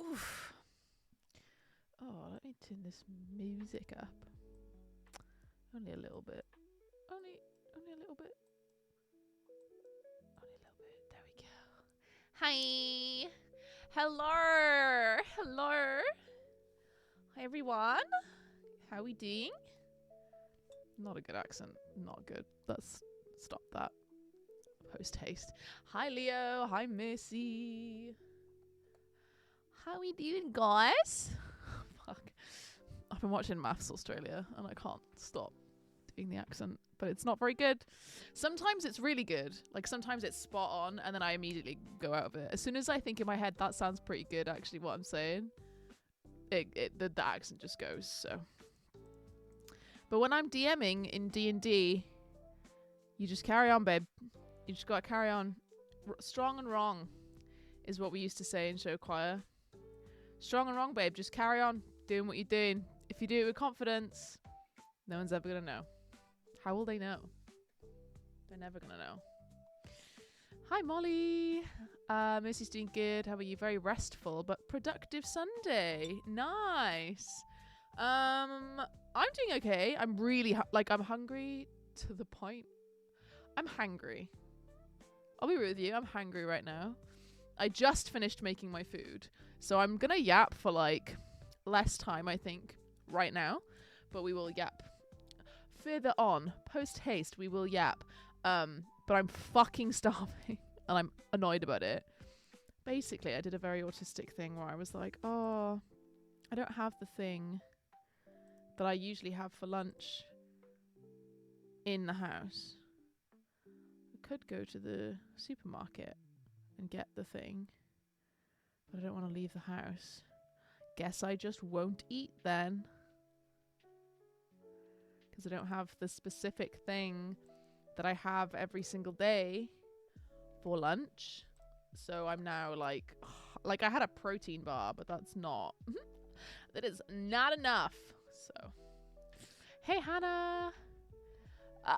Oof. Oh, let me turn this music up. Only a little bit. Only a little bit. Only a little bit. There we go. Hi. Hello. Hello. Hi, everyone. How are we doing? Not a good accent. Not good. Let's stop that. Post haste. Hi, Leo. Hi, Missy. How we doing, guys? Fuck. I've been watching Maths Australia and I can't stop doing the accent, but it's not very good. Sometimes it's really good. Like, sometimes it's spot on and then I immediately go out of it. As soon as I think in my head, that sounds pretty good, actually, what I'm saying, the accent just goes, so. But when I'm DMing in D&D, you just carry on, babe. You just gotta carry on. Strong and wrong is what we used to say in show choir. Strong and wrong, babe. Just carry on doing what you're doing. If you do it with confidence, no one's ever gonna know. How will they know? They're never gonna know. Hi, Molly. Missy's doing good. How are you? Very restful but productive Sunday. Nice. I'm doing okay. I'm really I'm hungry to the point. I'm hangry. I'll be real with you. I'm hangry right now. I just finished making my food, so I'm gonna yap for like less time, I think, right now, but we will yap further on. Post haste, we will yap. But I'm fucking starving and I'm annoyed about it. Basically, I did a very autistic thing where I was like, oh, I don't have the thing that I usually have for lunch in the house. I could go to the supermarket and get the thing, but I don't want to leave the house. Guess I just won't eat then, because I don't have the specific thing that I have every single day for lunch. So I'm now like I had a protein bar, but that's not that is not enough. So hey, Hannah.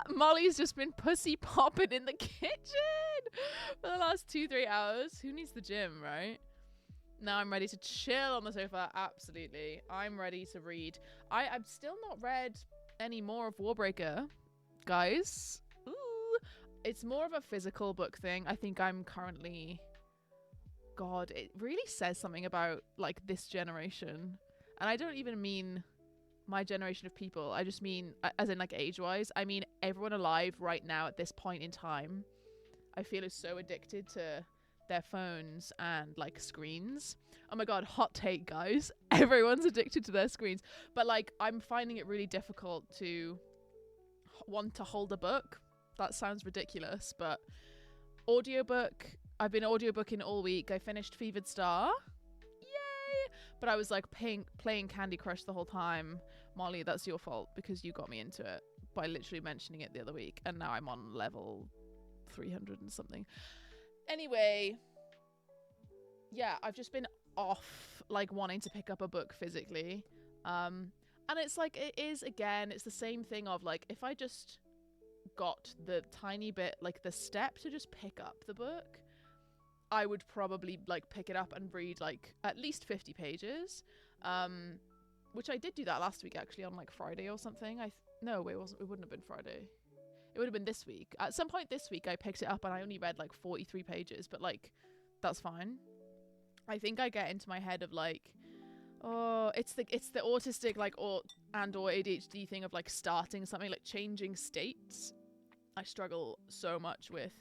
Molly's just been pussy popping in the kitchen for the last 2-3 hours. Who needs the gym, right? Now I'm ready to chill on the sofa. Absolutely. I'm ready to read. I've still not read any more of Warbreaker, guys. Ooh. It's more of a physical book thing. I think I'm currently... God, it really says something about, like, this generation. And I don't even mean my generation of people. I just mean, as in, like, age-wise. I mean, everyone alive right now at this point in time, I feel, is so addicted to their phones and, like, screens. Oh my God, hot take, guys. Everyone's addicted to their screens. But, like, I'm finding it really difficult to want to hold a book. That sounds ridiculous, but audiobook. I've been audiobooking all week. I finished Fevered Star. Yay! But I was like playing Candy Crush the whole time. Molly, that's your fault because you got me into it by literally mentioning it the other week. And now I'm on level 300 and something. Anyway, yeah, I've just been off like wanting to pick up a book physically. And it's like, it is, again, it's the same thing of like, if I just got the tiny bit, like the step to just pick up the book, I would probably like pick it up and read like at least 50 pages, which I did do that last week actually on like Friday or something. No, it wasn't. It wouldn't have been Friday. It would have been this week. At some point this week I picked it up and I only read like 43 pages, but like that's fine. I think I get into my head of like, oh, it's the autistic like or ADHD thing of like starting something, like changing states. I struggle so much with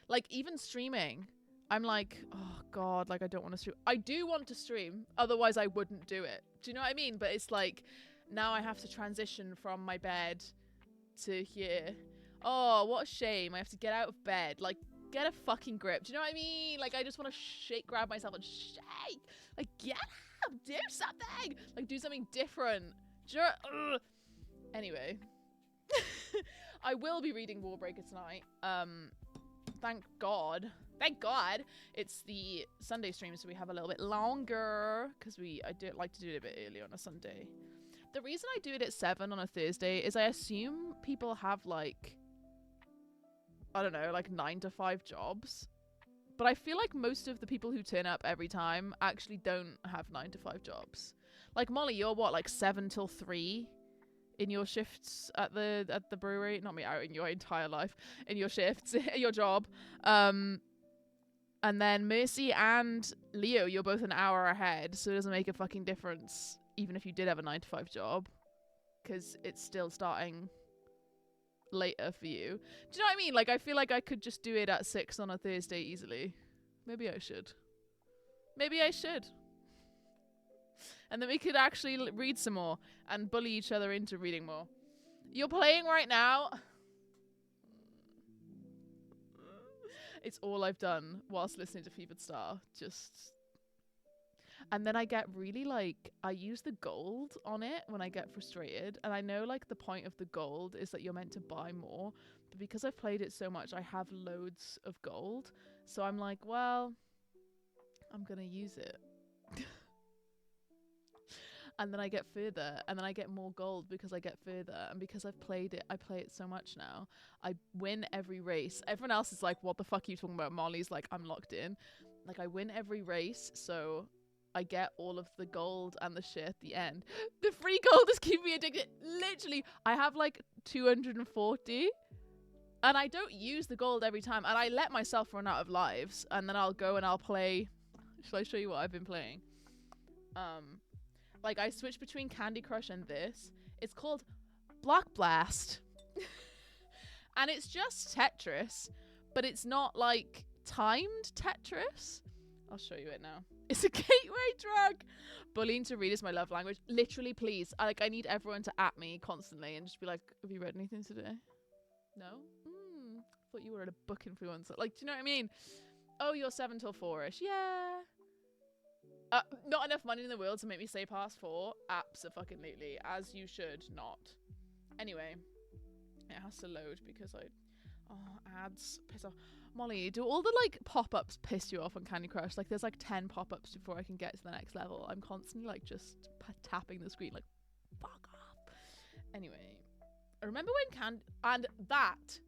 like even streaming. I'm like, oh God, like I don't want to stream. I do want to stream, otherwise I wouldn't do it. Do you know what I mean? But it's like now I have to transition from my bed to here. Oh, what a shame. I have to get out of bed. Like get a fucking grip. Do you know what I mean? Like, I just want to grab myself and shake. Like, get up, do something. Like, do something different. Anyway. I will be reading Warbreaker tonight. Thank God. Thank God it's the Sunday stream, so we have a little bit longer, because I do like to do it a bit earlier on a Sunday. The reason I do it at 7 on a Thursday is I assume people have, like, I don't know, like 9 to 5 jobs. But I feel like most of the people who turn up every time actually don't have 9 to 5 jobs. Like, Molly, you're what, like 7 till 3 in your shifts at the brewery? Not me, out in your entire life. In your shifts, your job. And then Mercy and Leo, you're both an hour ahead, so it doesn't make a fucking difference, even if you did have a 9 to 5 job, because it's still starting later for you. Do you know what I mean? Like, I feel like I could just do it at 6 on a Thursday easily. Maybe I should. Maybe I should. And then we could actually read some more and bully each other into reading more. You're playing right now. It's all I've done whilst listening to Fevered Star. And then I get really, like, I use the gold on it when I get frustrated. And I know, like, the point of the gold is that you're meant to buy more. But because I've played it so much, I have loads of gold. So I'm like, well, I'm going to use it. And then I get further, and then I get more gold because I get further. And because I've played it, I play it so much now. I win every race. Everyone else is like, what the fuck are you talking about? Molly's like, I'm locked in. Like, I win every race, so I get all of the gold and the shit at the end. The free gold is keeping me addicted. Literally, I have like 240. And I don't use the gold every time. And I let myself run out of lives. And then I'll go and I'll play. Shall I show you what I've been playing? Like, I switch between Candy Crush and this. It's called Black Blast. And it's just Tetris, but it's not, like, timed Tetris. I'll show you it now. It's a gateway drug. Bullying to read is my love language. Literally, please. I need everyone to at me constantly and just be like, have you read anything today? No? Thought you were a book influencer. Like, do you know what I mean? Oh, you're 7 till 4-ish. Yeah. Not enough money in the world to make me stay past 4. Abso-fucking-lutely. As you should not. Anyway. It has to load because ads piss off. Molly, do all the, like, pop-ups piss you off on Candy Crush? Like, there's, like, 10 pop-ups before I can get to the next level. I'm constantly, like, just tapping the screen, like, fuck off. Anyway. I remember when and that,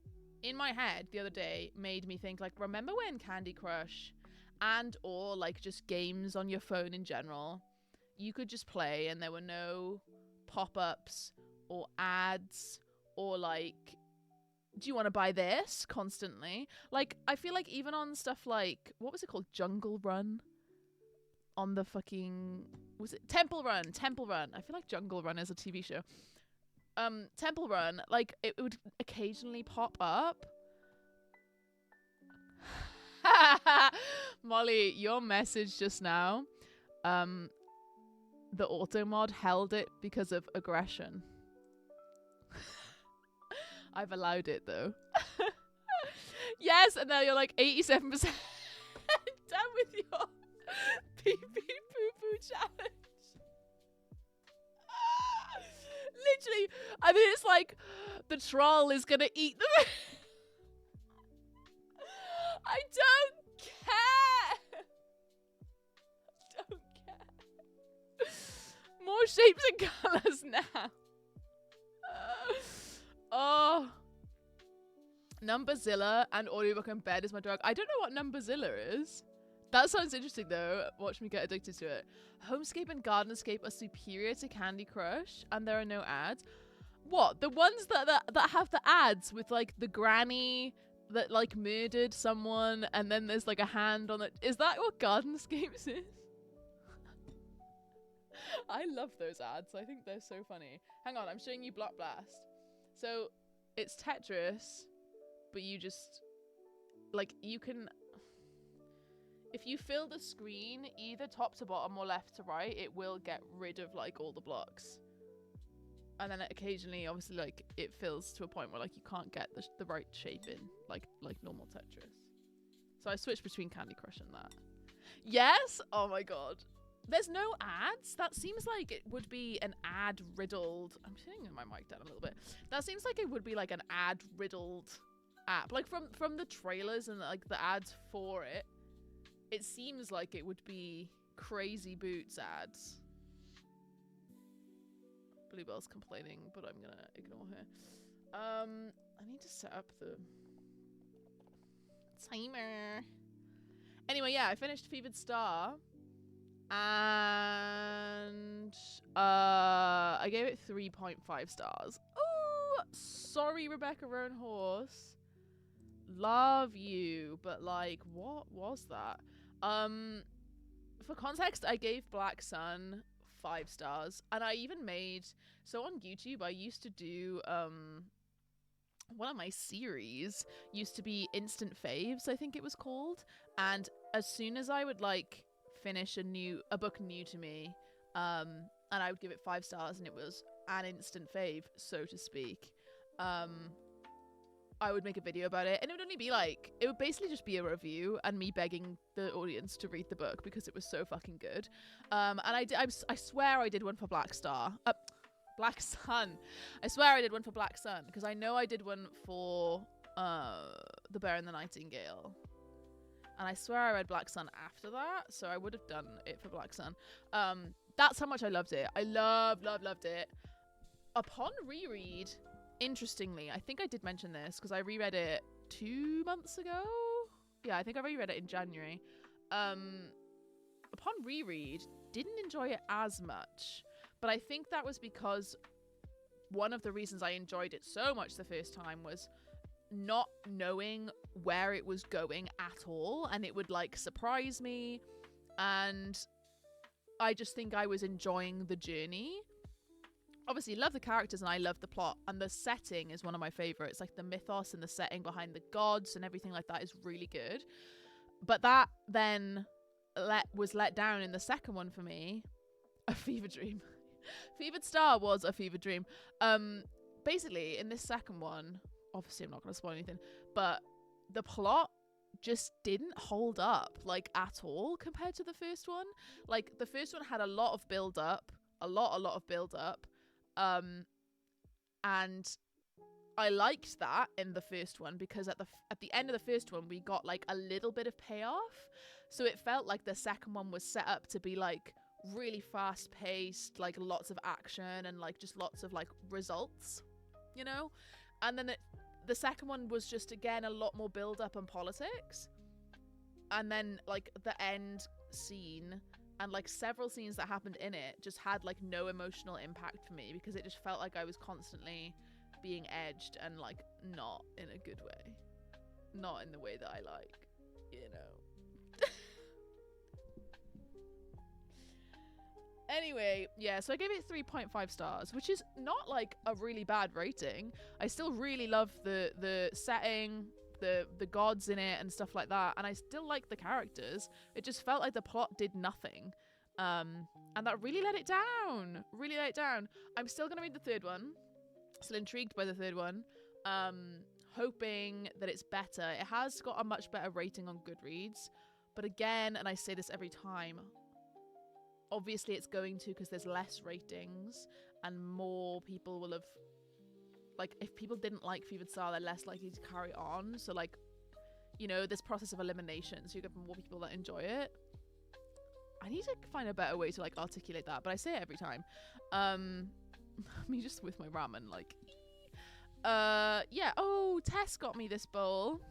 in my head, the other day, made me think, like, remember when Candy Crush and or like just games on your phone in general, you could just play and there were no pop-ups or ads or like, do you want to buy this constantly? Like, I feel like even on stuff like, what was it called, Jungle Run, on the fucking, was it Temple Run? I feel like Jungle Run is a TV show. Temple Run, like, it would occasionally pop up. Molly, your message just now, the auto mod held it because of aggression. I've allowed it though. Yes, and now you're like 87% done with your pee pee poo poo challenge. Literally, I mean, it's like the troll is gonna eat them. I don't care. I don't care. More shapes and colours now. Oh. Numberzilla and audiobook in bed is my drug. I don't know what Numberzilla is. That sounds interesting though. Watch me get addicted to it. Homescape and Gardenescape are superior to Candy Crush and there are no ads. What? The ones that have the ads with like the granny that like murdered someone and then there's like a hand on it. Is that what Gardenescapes is? I love those ads. I think they're so funny. Hang on, I'm showing you Block Blast. So it's Tetris, but you just like, you can, if you fill the screen either top to bottom or left to right, it will get rid of like all the blocks. And then occasionally, obviously, like, it fills to a point where, like, you can't get the right shape in, like normal Tetris. So I switched between Candy Crush and that. Yes? Oh my god. There's no ads? That seems like it would be an ad-riddled... I'm turning my mic down a little bit. That seems like it would be like an ad-riddled app. Like from the trailers and like the ads for it, it seems like it would be Crazy Boots ads. Bluebell's complaining, but I'm gonna ignore her. I need to set up the timer. Anyway, yeah, I finished Fevered Star. And I gave it 3.5 stars. Oh, sorry, Rebecca Roanhorse. Love you, but like, what was that? For context, I gave Black Sun 5 stars, and I even made, so on YouTube I used to do one of my series used to be Instant Faves, I think it was called, and as soon as I would like finish a book new to me, and I would give it 5 stars, and it was an instant fave, so to speak, I would make a video about it, and it would only be like, it would basically just be a review and me begging the audience to read the book because it was so fucking good. And I swear I did one for Black Sun. I swear I did one for Black Sun because I know I did one for The Bear and the Nightingale. And I swear I read Black Sun after that, so I would have done it for Black Sun. That's how much I loved it. I loved it. Upon reread, interestingly, I think I did mention this because I reread it 2 months ago. Yeah, I think I reread it in January. Upon reread, didn't enjoy it as much. But I think that was because one of the reasons I enjoyed it so much the first time was not knowing where it was going at all, and it would like surprise me, and I just think I was enjoying the journey. Obviously love the characters and I love the plot, and the setting is one of my favorites. Like the mythos and the setting behind the gods and everything like that is really good, but that then was let down in the second one for me. A fever dream. Fevered Star was a fever dream. Basically in this second one, obviously I'm not going to spoil anything, but the plot just didn't hold up like at all compared to the first one. Like the first one had a lot of build up, a lot of build up, and I liked that in the first one because at the end of the first one we got like a little bit of payoff, so it felt like the second one was set up to be like really fast paced, like lots of action and like just lots of like results, you know. And then the second one was just again a lot more build up and politics, and then like the end scene and like several scenes that happened in it just had like no emotional impact for me because it just felt like I was constantly being edged and like not in a good way, not in the way that I like, you know. Anyway, yeah, so I gave it 3.5 stars, which is not like a really bad rating. I still really love the setting, the gods in it and stuff like that, and I still like the characters. It just felt like the plot did nothing, and that really let it down. I'm still gonna read the third one, still intrigued by the third one, hoping that it's better. It has got a much better rating on Goodreads, but again, and I say this every time, obviously it's going to, because there's less ratings and more people will have, like, if people didn't like Fevered Star, they're less likely to carry on. So like, you know, this process of elimination, so you get more people that enjoy it. I need to find a better way to like articulate that, but I say it every time. Me just with my ramen, like, yeah. Oh, Tess got me this bowl.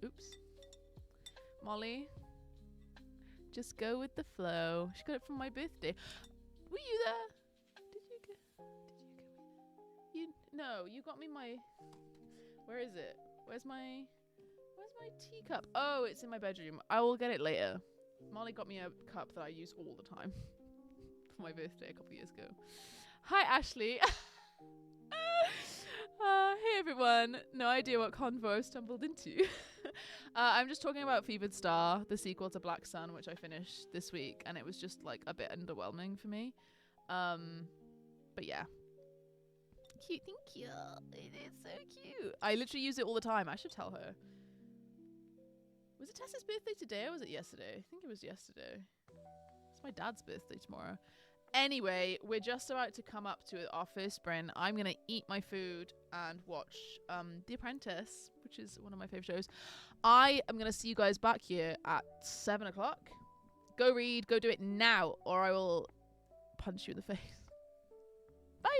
Oops. Molly, just go with the flow. She got it for my birthday. Were you there? Did you get me? No, you got me my, where is it? Where's my teacup? Oh, it's in my bedroom. I will get it later. Molly got me a cup that I use all the time for my birthday a couple years ago. Hi, Ashley. Hey, everyone. No idea what convo I stumbled into. I'm just talking about Fevered Star, the sequel to Black Sun, which I finished this week, and it was just like a bit underwhelming for me. But yeah. Cute, thank you. It is so cute. I literally use it all the time. I should tell her. Was it Tessa's birthday today or was it yesterday? I think it was yesterday. It's my dad's birthday tomorrow. Anyway, we're just about to come up to our first sprint. I'm going to eat my food and watch The Apprentice, which is one of my favourite shows. I am going to see you guys back here at 7 o'clock. Go read, go do it now, or I will punch you in the face. Bye!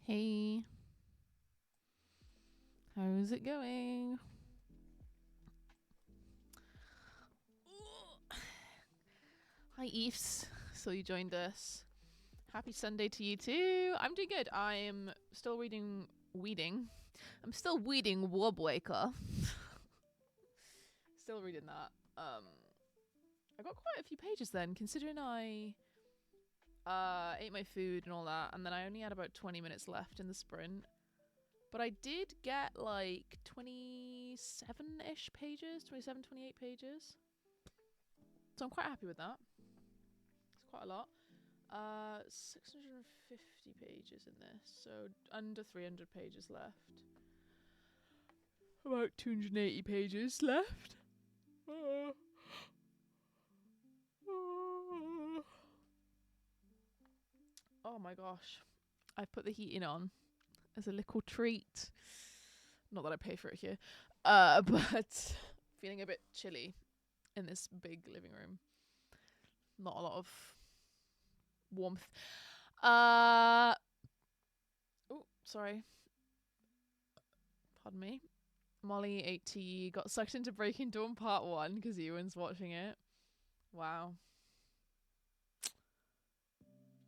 Hey, how's it going? Hi, Eves. So you joined us. Happy Sunday to you too. I'm doing good. I'm still weeding. I'm still weeding Warbreaker. Still reading that. I got quite a few pages then, considering I ate my food and all that, and then I only had about 20 minutes left in the sprint. But I did get like 27-ish pages, 27, 28 pages. So I'm quite happy with that. It's quite a lot. 650 pages in this, so under 300 pages left. About 280 pages left. Oh my gosh. I've put the heating on as a little treat. Not that I pay for it here. But feeling a bit chilly in this big living room. Not a lot of warmth. Oh, sorry. Pardon me. Molly 80 got sucked into Breaking Dawn Part 1 because Ewan's watching it. Wow.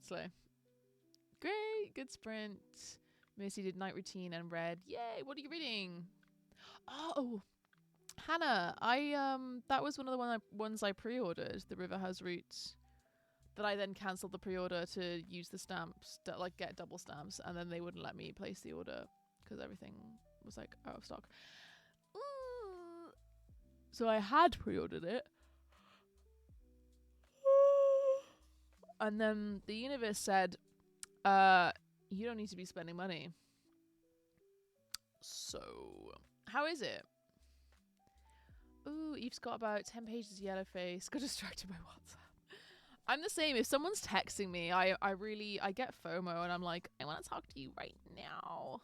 Slow. Great. Good sprint. Missy did night routine and read. Yay. What are you reading? Oh, Hannah. That was one of the ones I pre-ordered. The River Has Roots. That I then cancelled the pre-order to use the stamps, to like get double stamps, and then they wouldn't let me place the order because everything was like out of stock. So I had pre-ordered it. And then the universe said, you don't need to be spending money. So, how is it? Ooh, Eve's got about 10 pages of yellow face. Got distracted by WhatsApp. I'm the same. If someone's texting me, I get FOMO and I'm like, I want to talk to you right now.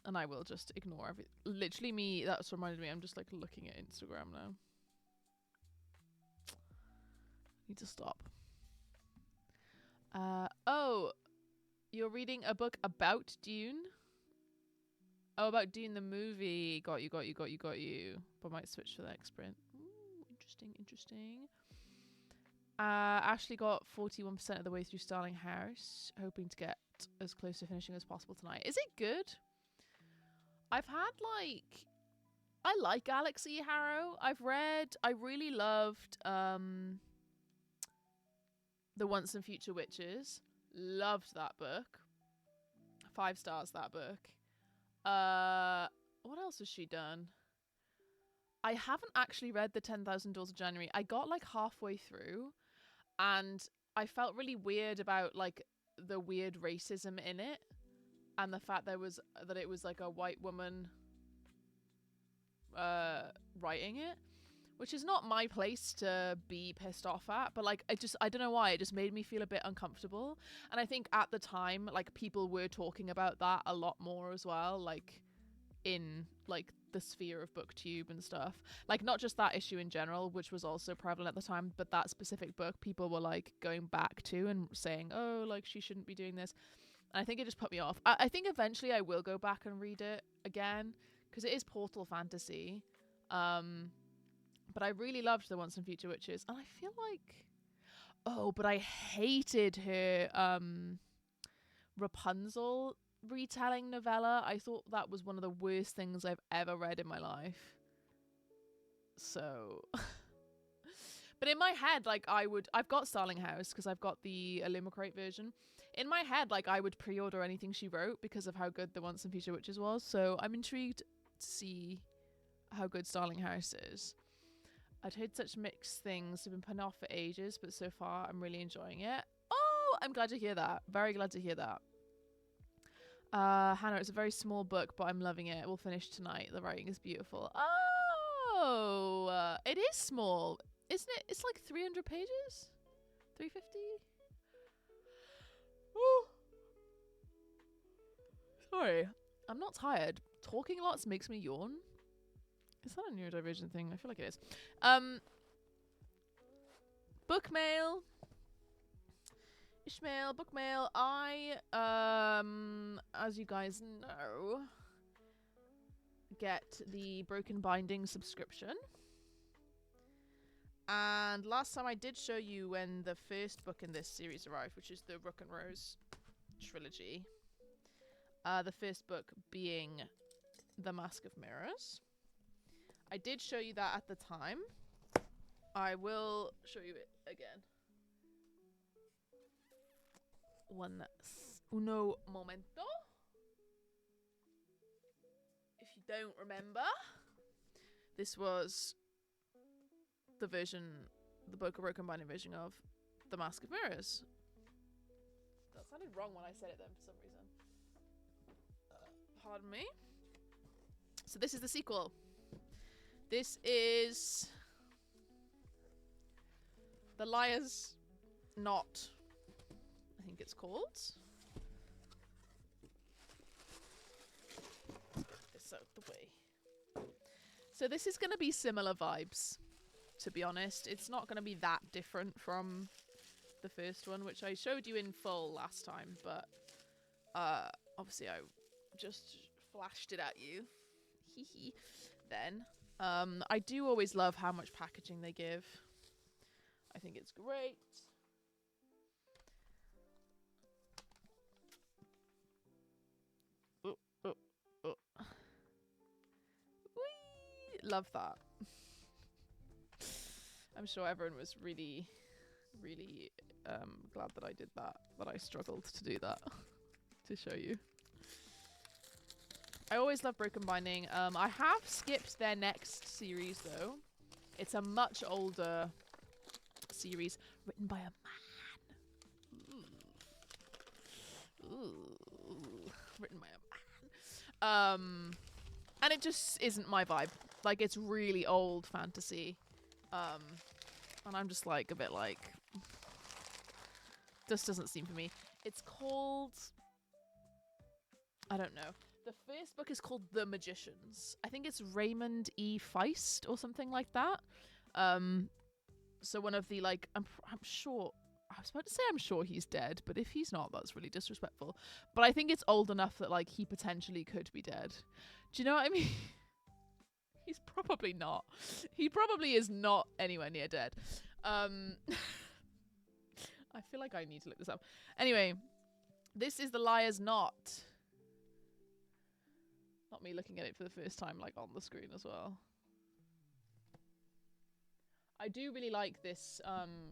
And I will just ignore everything. Literally me, that's reminded me, I'm just like looking at Instagram now. Need to stop. Oh, you're reading a book about Dune? Oh, about Dune the movie. Got you. But might switch for the next sprint. Ooh, interesting. Ashley got 41% of the way through Starling House, hoping to get as close to finishing as possible tonight. Is it good? I've had I like Alex E. Harrow. I really loved The Once and Future Witches. Loved that book. 5 stars, that book. What else has she done? I haven't actually read The 10,000 Doors of January. I got like halfway through and I felt really weird about like the weird racism in it and the fact that it was like a white woman writing it, which is not my place to be pissed off at, but like I don't know why, it just made me feel a bit uncomfortable. And I think at the time like people were talking about that a lot more as well, like in like the sphere of booktube and stuff, like not just that issue in general, which was also prevalent at the time, but that specific book people were like going back to and saying, oh, like she shouldn't be doing this. And I think it just put me off. I think eventually I will go back and read it again because it is portal fantasy. But I really loved The Once and Future Witches, and I feel like, but I hated her Rapunzel retelling novella. I thought that was one of the worst things I've ever read in my life. So but in my head, like I've got Starling House because I've got the Illuminate version. In my head, like I would pre-order anything she wrote because of how good The Once and Future Witches was. So I'm intrigued to see how good Starling House is. I'd heard such mixed things. I've been putting off for ages, but so far I'm really enjoying it. Oh, I'm glad to hear that. Very glad to hear that. Hannah, it's a very small book, but I'm loving it. We'll finish tonight. The writing is beautiful. Oh, it is small, isn't it? It's like 300 pages? 350? Oh. Sorry. I'm not tired. Talking lots makes me yawn. Is that a neurodivergent thing? I feel like it is. Book mail. Ishmael, book mail. I, as you guys know, get the Broken Binding subscription. And last time I did show you when the first book in this series arrived, which is the Rook and Rose trilogy. The first book being The Mask of Mirrors. I did show you that at the time. I will show you it again. Uno momento. If you don't remember, this was the version, the Book of Broken Binding version of The Mask of Mirrors. That sounded wrong when I said it then for some reason. Pardon me. So this is the sequel. This is The Liar's Knot, I think it's called. This out the way. So this is going to be similar vibes, to be honest. It's not going to be that different from the first one, which I showed you in full last time, but obviously I just flashed it at you. Hee then. I do always love how much packaging they give. I think it's great. Whee! Love that. I'm sure everyone was really, really glad that I did that, that I struggled to do that to show you. I always love Broken Binding. I have skipped their next series though. It's a much older series written by a man. Ooh. Written by a man. And it just isn't my vibe. Like, it's really old fantasy. And I'm just like a bit like, this doesn't seem for me. It's called, I don't know. The first book is called The Magicians. I think it's Raymond E. Feist or something like that. So one of the, like, I'm sure, I was about to say I'm sure he's dead, but if he's not, that's really disrespectful. But I think it's old enough that, like, he potentially could be dead. Do you know what I mean? He's probably not. He probably is not anywhere near dead. I feel like I need to look this up. Anyway, this is The Liar's Knot. Not me looking at it for the first time, like, on the screen as well. I do really like this,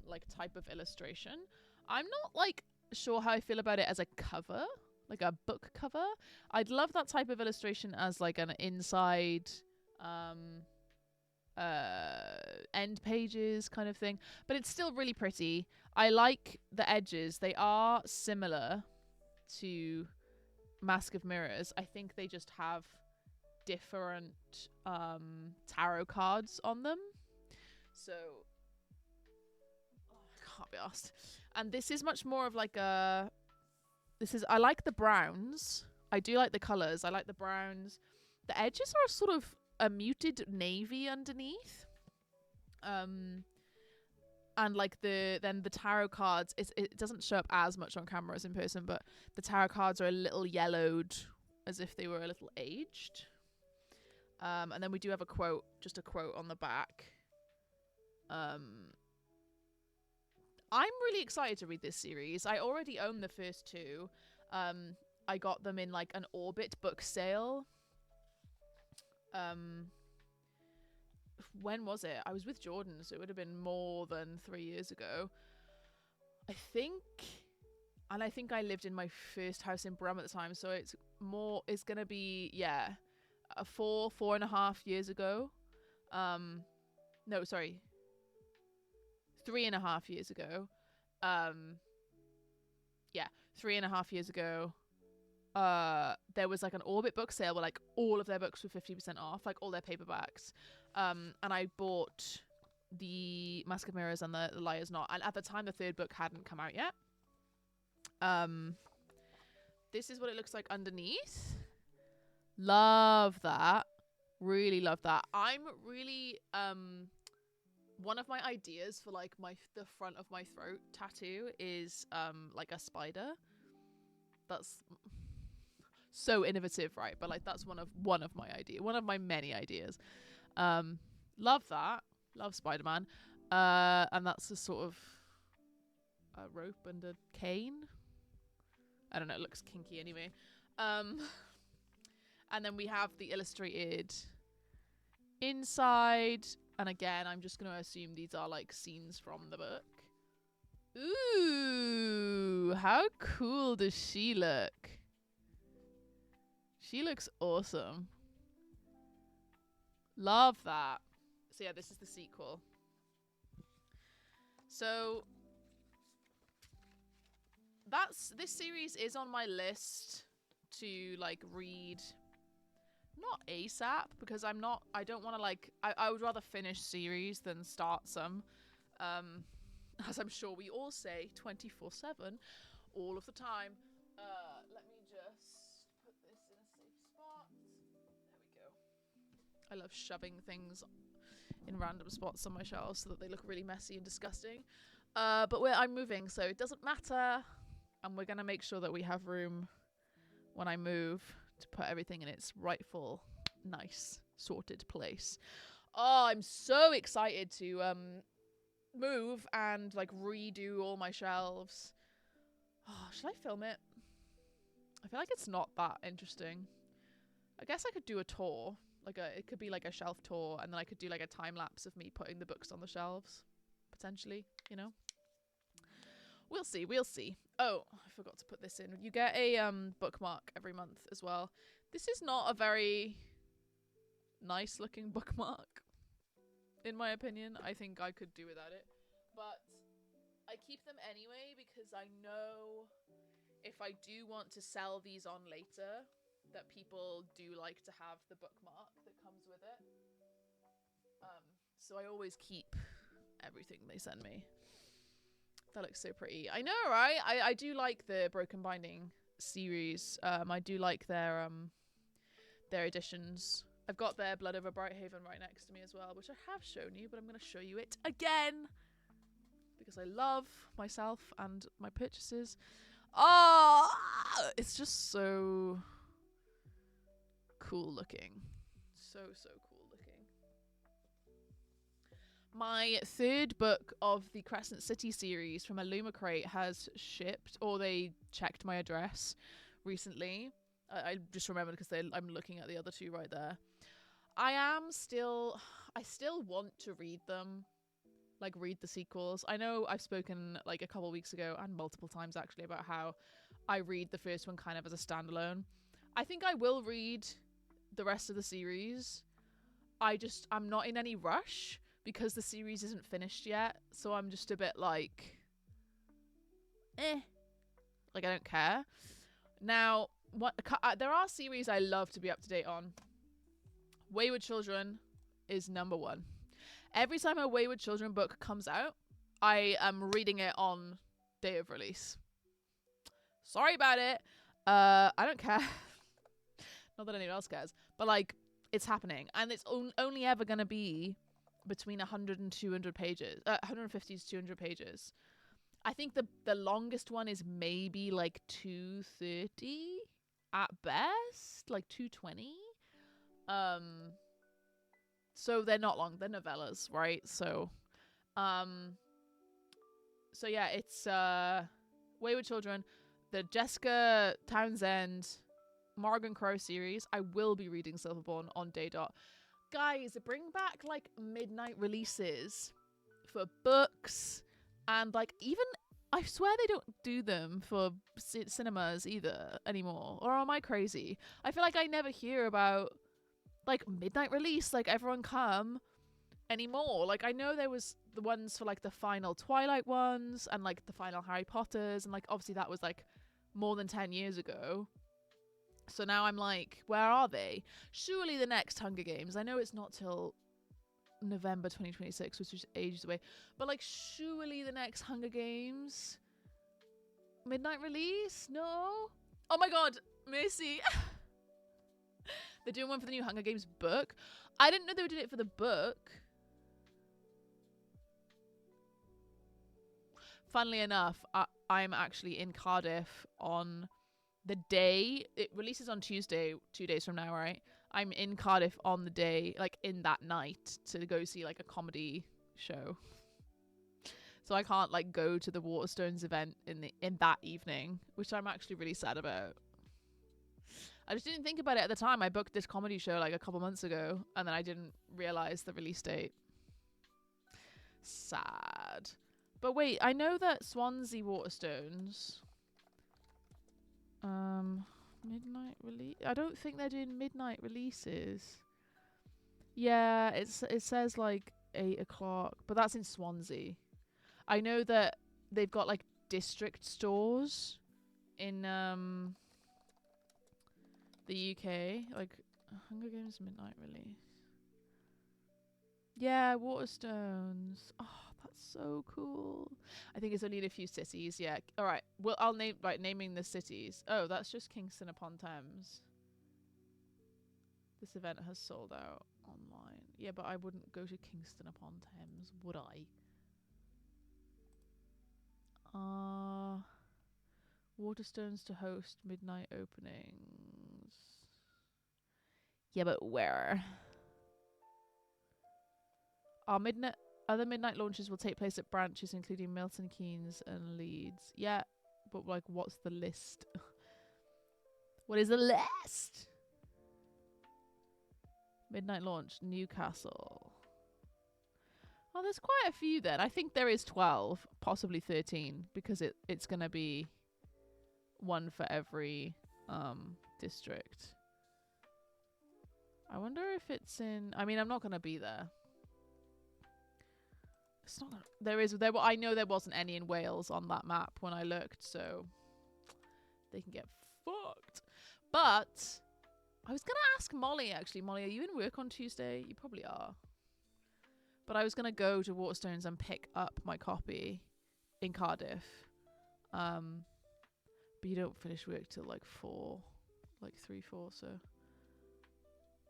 like, type of illustration. I'm not, like, sure how I feel about it as a cover, like a book cover. I'd love that type of illustration as, like, an inside, end pages kind of thing. But it's still really pretty. I like the edges. They are similar to Mask of Mirrors. I think they just have different tarot cards on them. So I can't be asked. And this is much more of like a, I like the browns. I do like the colours. I like the browns. The edges are sort of a muted navy underneath. And like the tarot cards, it doesn't show up as much on camera as in person, but the tarot cards are a little yellowed as if they were a little aged. And then we do have a quote, just a quote on the back. I'm really excited to read this series. I already own the first two. I got them in like an Orbit book sale. When was it? I was with Jordan, so it would have been more than 3 years ago. I think I lived in my first house in Brum at the time, so it's gonna be, yeah, 4.5 years ago. No, sorry. 3.5 years ago. Yeah, 3.5 years ago. There was like an Orbit book sale where like all of their books were 50% off, like all their paperbacks. And I bought the Mask of Mirrors and the Liar's Knot. And at the time, the third book hadn't come out yet. This is what it looks like underneath. Love that. Really love that. I'm really One of my ideas for like the front of my throat tattoo is like a spider. That's so innovative, right? But like that's one of my many ideas. Love that. Love Spider-Man. And that's a sort of a rope and a cane. I don't know, it looks kinky anyway. And then we have the illustrated inside. And again, I'm just going to assume these are like scenes from the book. Ooh, how cool does she look? She looks awesome. Love that. So yeah, this is the sequel. So this series is on my list to like read, not ASAP, because I don't want to like, I would rather finish series than start some, as I'm sure we all say 24/7 all of the time. Let me just put this in a safe spot. There we go. I love shoving things in random spots on my shelves so that they look really messy and disgusting. But I'm moving, so it doesn't matter. And we're going to make sure that we have room when I move to put everything in its rightful, nice, sorted place. Oh, I'm so excited to move and like redo all my shelves. Oh, should I film it? I feel like it's not that interesting. I guess I could do a tour. It could be like a shelf tour, and then I could do like a time lapse of me putting the books on the shelves. Potentially, you know? We'll see, we'll see. Oh, I forgot to put this in. You get a bookmark every month as well. This is not a very nice looking bookmark, in my opinion. I think I could do without it. But I keep them anyway because I know if I do want to sell these on later, that people do like to have the bookmark that comes with it. So I always keep everything they send me. That looks so pretty. I know, right? I do like the Broken Binding series. I do like their editions. I've got their Blood Over Brighthaven right next to me as well, which I have shown you, but I'm going to show you it again because I love myself and my purchases. Oh, it's just so cool looking. So cool looking. My third book of the Crescent City series from Illumicrate has shipped, or they checked my address recently. I just remembered because I'm looking at the other two right there. I still want to read them, like read the sequels. I know I've spoken like a couple weeks ago and multiple times actually about how I read the first one kind of as a standalone. I think I will read the rest of the series. I'm not in any rush because the series isn't finished yet, so I'm just a bit like I don't care. Now, there are series I love to be up to date on. Wayward Children is number one. Every time a Wayward Children book comes out, I am reading it on day of release. Sorry about it. I don't care. Not that anyone else cares, but like it's happening, and it's only ever gonna be between 100 and 200 pages, 150 to 200 pages. I think the longest one is maybe like 230 at best, like 220. So they're not long, they're novellas, right? So yeah, it's Wayward Children, the Jessica Townsend Morgan Crow series. I will be reading Silverborn on day dot. Guys, bring back like midnight releases for books, and like even I swear they don't do them for cinemas either anymore. Or am I crazy? I feel like I never hear about like midnight release, like everyone come anymore. Like I know there was the ones for like the final Twilight ones and like the final Harry Potters, and like obviously that was like more than 10 years ago. So now I'm like, where are they? Surely the next Hunger Games, I know it's not till November 2026, which is ages away, but like surely the next Hunger Games midnight release? No? Oh my god, Mercy. They're doing one for the new Hunger Games book. I didn't know they were doing it for the book. funnily enough, I'm actually in Cardiff on the day it releases on Tuesday, 2 days from now, right? I'm in Cardiff on the day, like in that night, to go see like a comedy show. So I can't like go to the Waterstones event in that evening, which I'm actually really sad about. I just didn't think about it at the time. I booked this comedy show like a couple months ago, and then I didn't realize the release date. Sad. But wait, I know that Swansea Waterstones midnight release. I don't think they're doing midnight releases. Yeah, it says like 8 o'clock, but that's in Swansea. I know that they've got like district stores in the UK, like Hunger Games midnight release. Yeah, Waterstones. Oh, that's so cool. I think it's only in a few cities. Yeah. All right. Well, I'll naming the cities. Oh, that's just Kingston upon Thames. This event has sold out online. Yeah, but I wouldn't go to Kingston upon Thames, would I? Waterstones to host midnight openings. Yeah, but where? Other midnight launches will take place at branches including Milton Keynes and Leeds. Yeah, but like, what's the list? What is the list? Midnight launch, Newcastle. Oh, there's quite a few then. I think there is 12, possibly 13, because it's going to be one for every district. I wonder if it's in... I mean, I'm not going to be there. It's not gonna, I know there wasn't any in Wales on that map when I looked, so they can get fucked. But I was going to ask Molly, actually. Molly, are you in work on Tuesday? You probably are. But I was going to go to Waterstones and pick up my copy in Cardiff. But you don't finish work till like 4, like 3, 4, so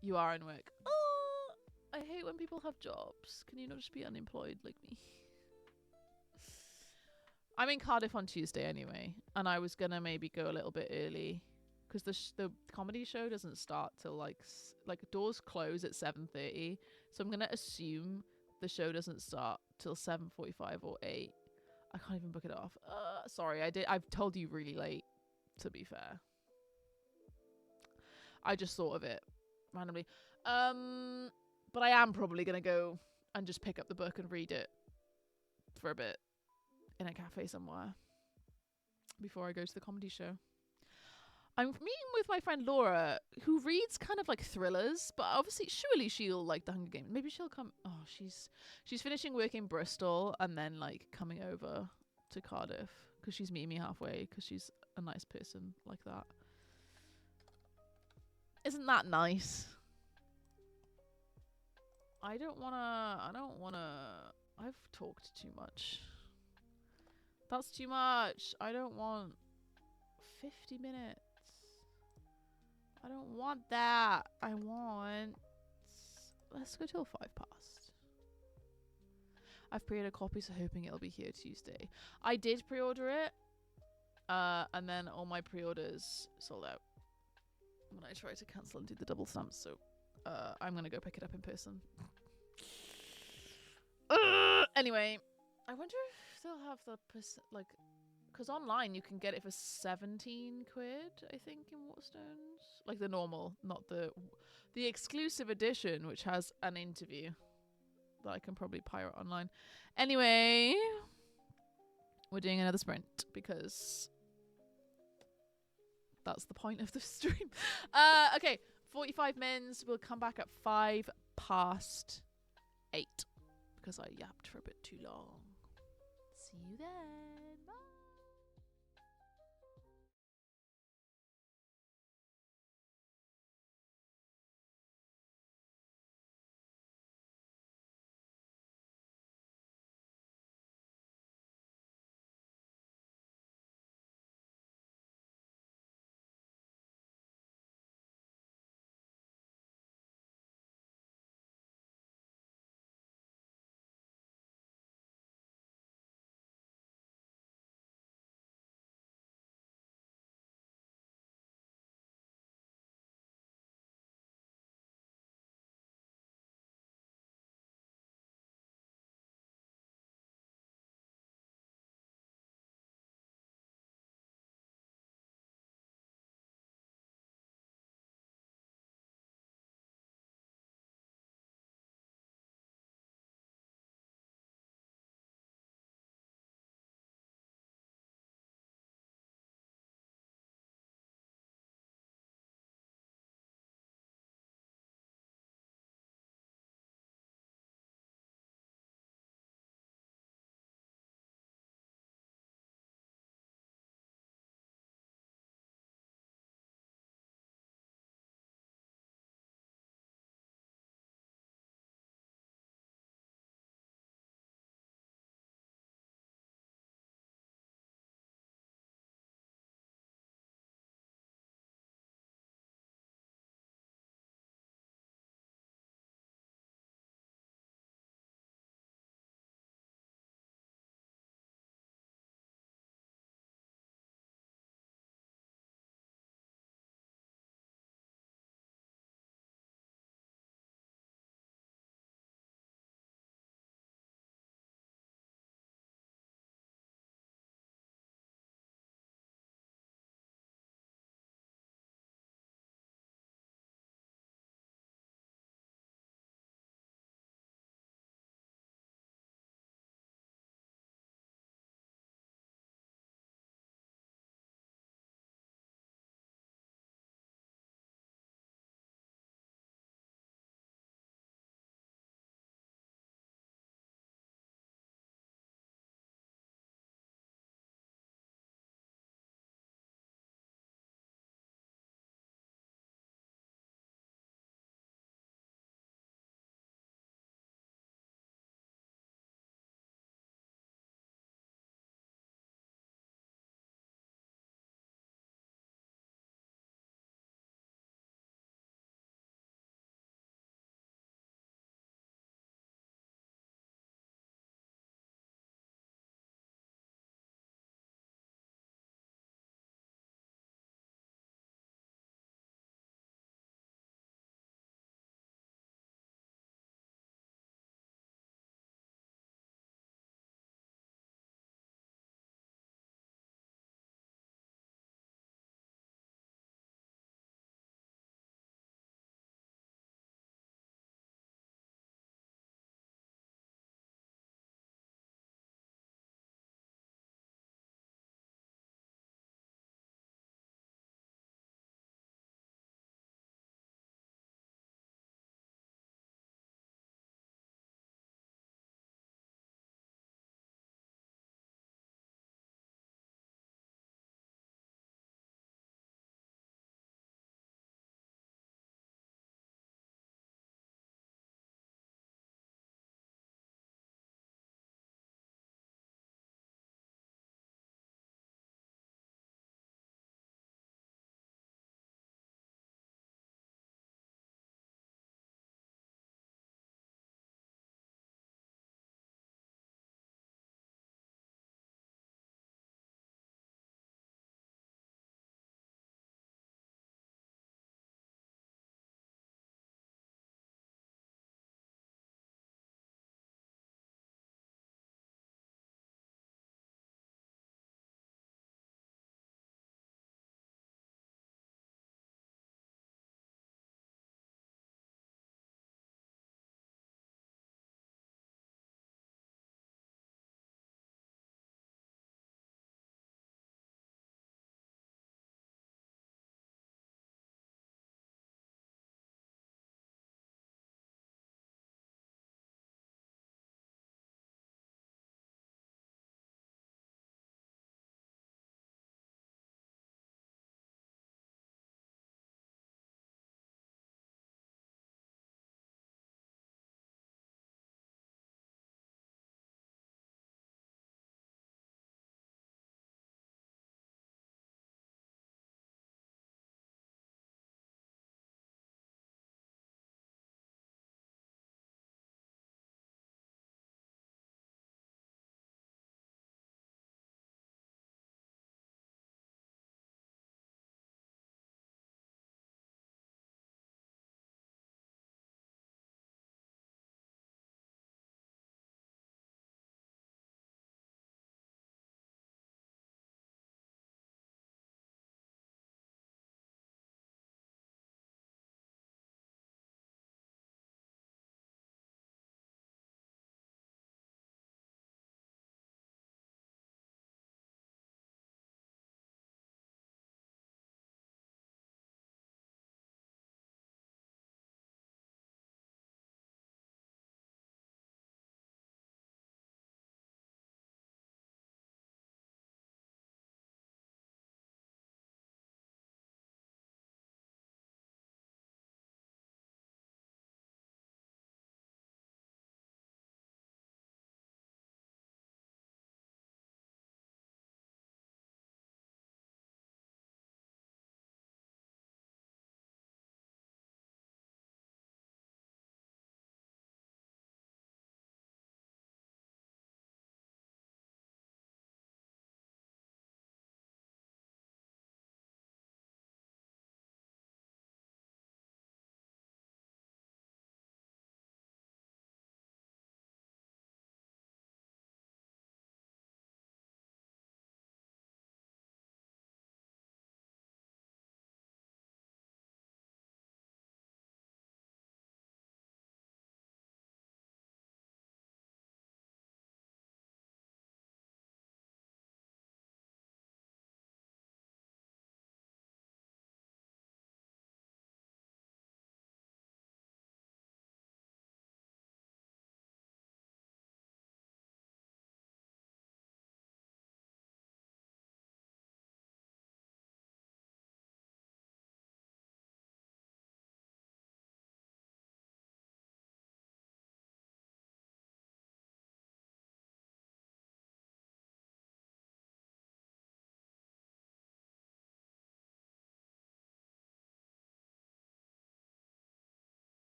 you are in work. Oh, I hate when people have jobs. Can you not just be unemployed like me? I'm in Cardiff on Tuesday anyway, and I was going to maybe go a little bit early because the comedy show doesn't start till like doors close at 7:30, so I'm going to assume the show doesn't start till 7:45 or 8. I can't even book it off. Sorry, I've told you really late, to be fair. I just thought of it randomly. But I am probably going to go and just pick up the book and read it for a bit in a cafe somewhere before I go to the comedy show. I'm meeting with my friend Laura, who reads kind of like thrillers, but obviously, surely she'll like the Hunger Games. Maybe she'll come. Oh, she's finishing work in Bristol and then like coming over to Cardiff because she's meeting me halfway because she's a nice person like that. Isn't that nice? I don't wanna. I've talked too much. That's too much. I don't want 50 minutes. I don't want that. I want... Let's go till 5 past. I've pre-ordered copies, so hoping it'll be here Tuesday. I did pre-order it. And then all my pre-orders sold out when I tried to cancel and do the double stamps. So I'm going to go pick it up in person. Anyway, I wonder if they'll have the... Because online you can get it for 17 quid, I think, in Waterstones. Like the normal, not the exclusive edition, which has an interview that I can probably pirate online. Anyway, we're doing another sprint because that's the point of the stream. Okay, 45 mins. We'll come back at 5 past 8 because I yapped for a bit too long. See you then.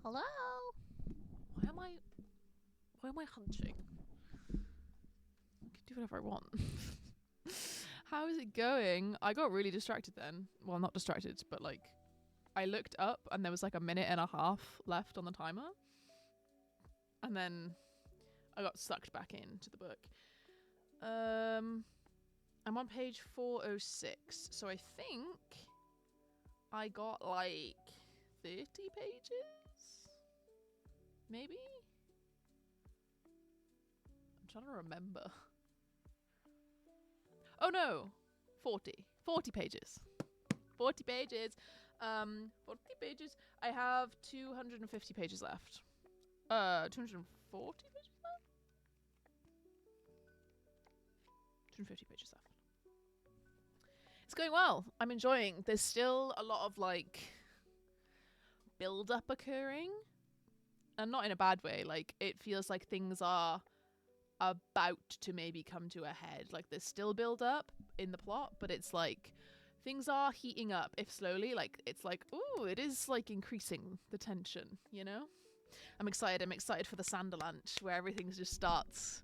Hello? Why am I hunching? I can do whatever I want. How is it going? I got really distracted then. Well, not distracted, but like I looked up and there was like a minute and a half left on the timer. And then I got sucked back into the book. I'm on page 406. So I think I got like 30 pages? Maybe? I'm trying to remember. Oh no! 40. 40 pages. 40 pages. 40 pages. I have 250 pages left. 240 pages left? 250 pages left. It's going well. I'm enjoying. There's still a lot of like build up occurring. And not in a bad way. Like it feels like things are about to maybe come to a head. Like there's still build up in the plot, but it's like things are heating up, if slowly. Like it's like, ooh, it is like increasing the tension, you know? I'm excited for the Sanderlanche where everything just starts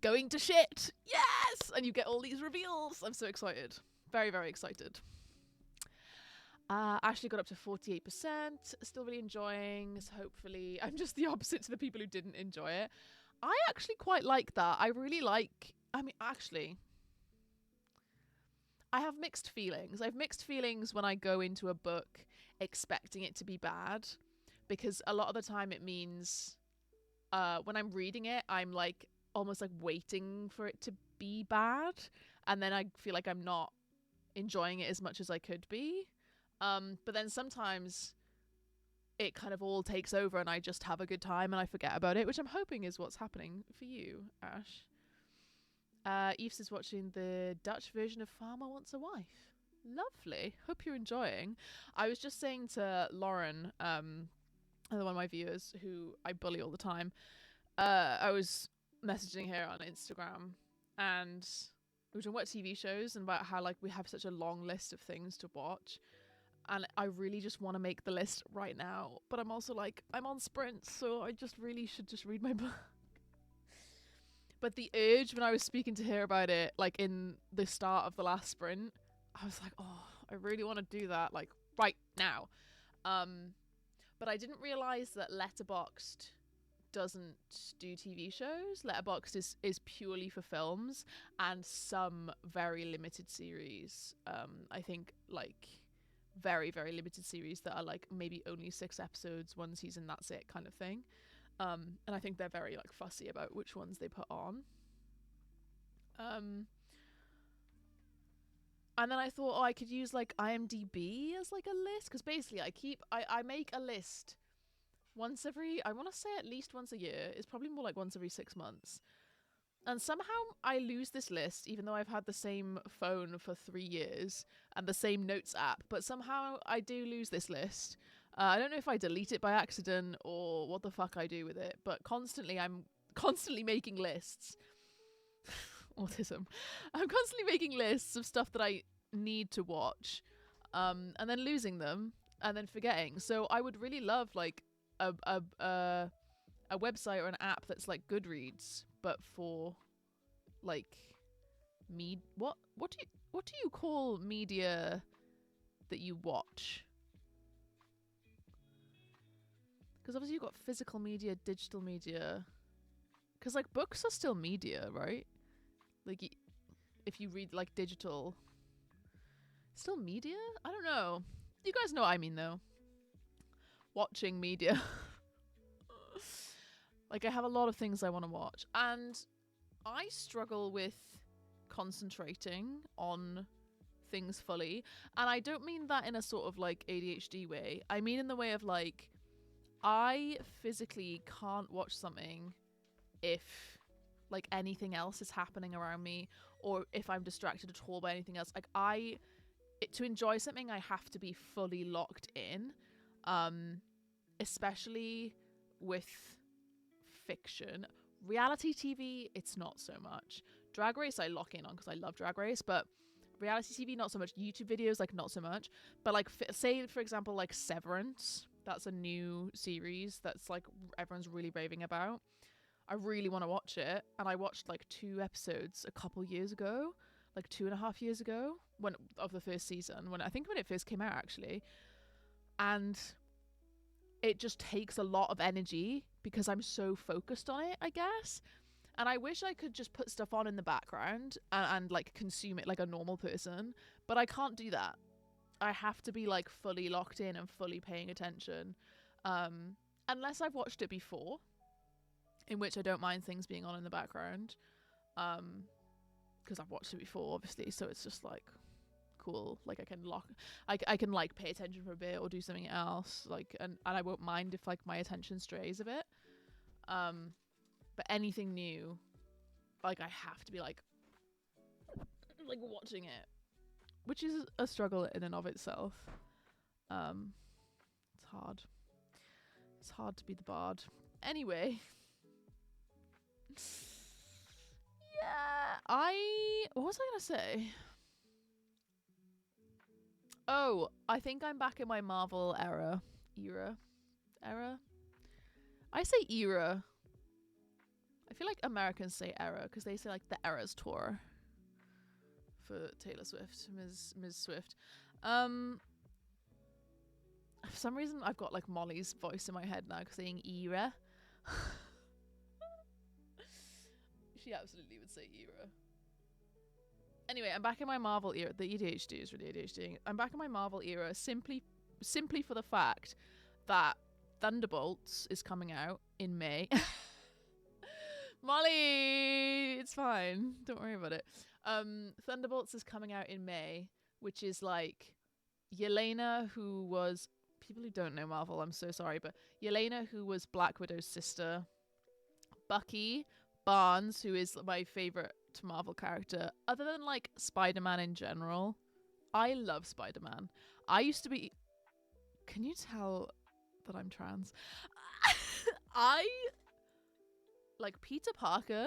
going to shit. Yes! And you get all these reveals. I'm so excited. Very, very excited. Ashley got up to 48%. Still really enjoying. So hopefully I'm just the opposite to the people who didn't enjoy it. I actually quite like that. I really like... I mean, actually... I have mixed feelings. I have mixed feelings when I go into a book expecting it to be bad. Because a lot of the time it means... when I'm reading it, I'm like almost like waiting for it to be bad. And then I feel like I'm not enjoying it as much as I could be. But then sometimes it kind of all takes over and I just have a good time and I forget about it, which I'm hoping is what's happening for you, Ash. Eves is watching the Dutch version of Farmer Wants a Wife. Lovely. Hope you're enjoying. I was just saying to Lauren, another one of my viewers who I bully all the time, I was messaging her on Instagram and we were talking about TV shows and about how like we have such a long list of things to watch. And I really just want to make the list right now. But I'm also like, I'm on sprint, so I just really should just read my book. But the urge when I was speaking to her about it, like in the start of the last sprint, I was like, oh, I really want to do that, like right now. But I didn't realise that Letterboxd doesn't do TV shows. Letterboxd is purely for films and some very limited series. I think like... very, very limited series that are like maybe only 6 episodes, 1 season, that's it kind of thing. And I think they're very like fussy about which ones they put on. And then I thought, oh, I could use like IMDb as like a list, because basically I make a list once every, I want to say at least once a year. It's probably more like once every 6 months. And somehow I lose this list, even though I've had the same phone for 3 years and the same notes app. But somehow I do lose this list. I don't know if I delete it by accident or what the fuck I do with it. But I'm constantly making lists. Autism. I'm constantly making lists of stuff that I need to watch. And then losing them and then forgetting. So I would really love like a website or an app that's like Goodreads, but for like what do you call media that you watch? Because obviously you've got physical media, digital media. Because like books are still media, right? Like if you read like digital, still media? I don't know. You guys know what I mean though. Watching media. Like I have a lot of things I want to watch, and I struggle with concentrating on things fully. And I don't mean that in a sort of like ADHD way. I mean in the way of like, I physically can't watch something if like anything else is happening around me, or if I'm distracted at all by anything else. Like to enjoy something, I have to be fully locked in, especially with fiction. Reality TV, it's not so much. Drag Race I lock in on because I love Drag Race, but reality TV not so much. YouTube videos like not so much. But like say for example like Severance That's a new series that's like everyone's really raving about. I really want to watch it, and I watched like 2 episodes a couple years ago, like 2.5 years ago, when of the first season, when it first came out actually, and it just takes a lot of energy because I'm so focused on it, I guess. And I wish I could just put stuff on in the background and like consume it like a normal person, but I can't do that. I have to be like fully locked in and fully paying attention, unless I've watched it before, in which I don't mind things being on in the background, because I've watched it before, obviously. So it's just like cool. Like I can like pay attention for a bit or do something else. Like and I won't mind if like my attention strays a bit. But anything new, like I have to be like watching it, which is a struggle in and of itself. It's hard. It's hard to be the bard. Anyway. Yeah, what was I gonna say? Oh, I think I'm back in my Marvel era. I say era. I feel like Americans say era because they say like the Eras tour for Taylor Swift, Ms. Swift. For some reason I've got like Molly's voice in my head now saying era. She absolutely would say era. Anyway, I'm back in my Marvel era. The ADHD is really ADHD. I'm back in my Marvel era simply for the fact that Thunderbolts is coming out in May. Molly, it's fine. Don't worry about it. Thunderbolts is coming out in May, which is like Yelena, who was, people who don't know Marvel, I'm so sorry, but Yelena, who was Black Widow's sister, Bucky Barnes, who is my favorite Marvel character, other than like Spider-Man in general. I love Spider-Man. I used to be, can you tell that I'm trans? I like Peter Parker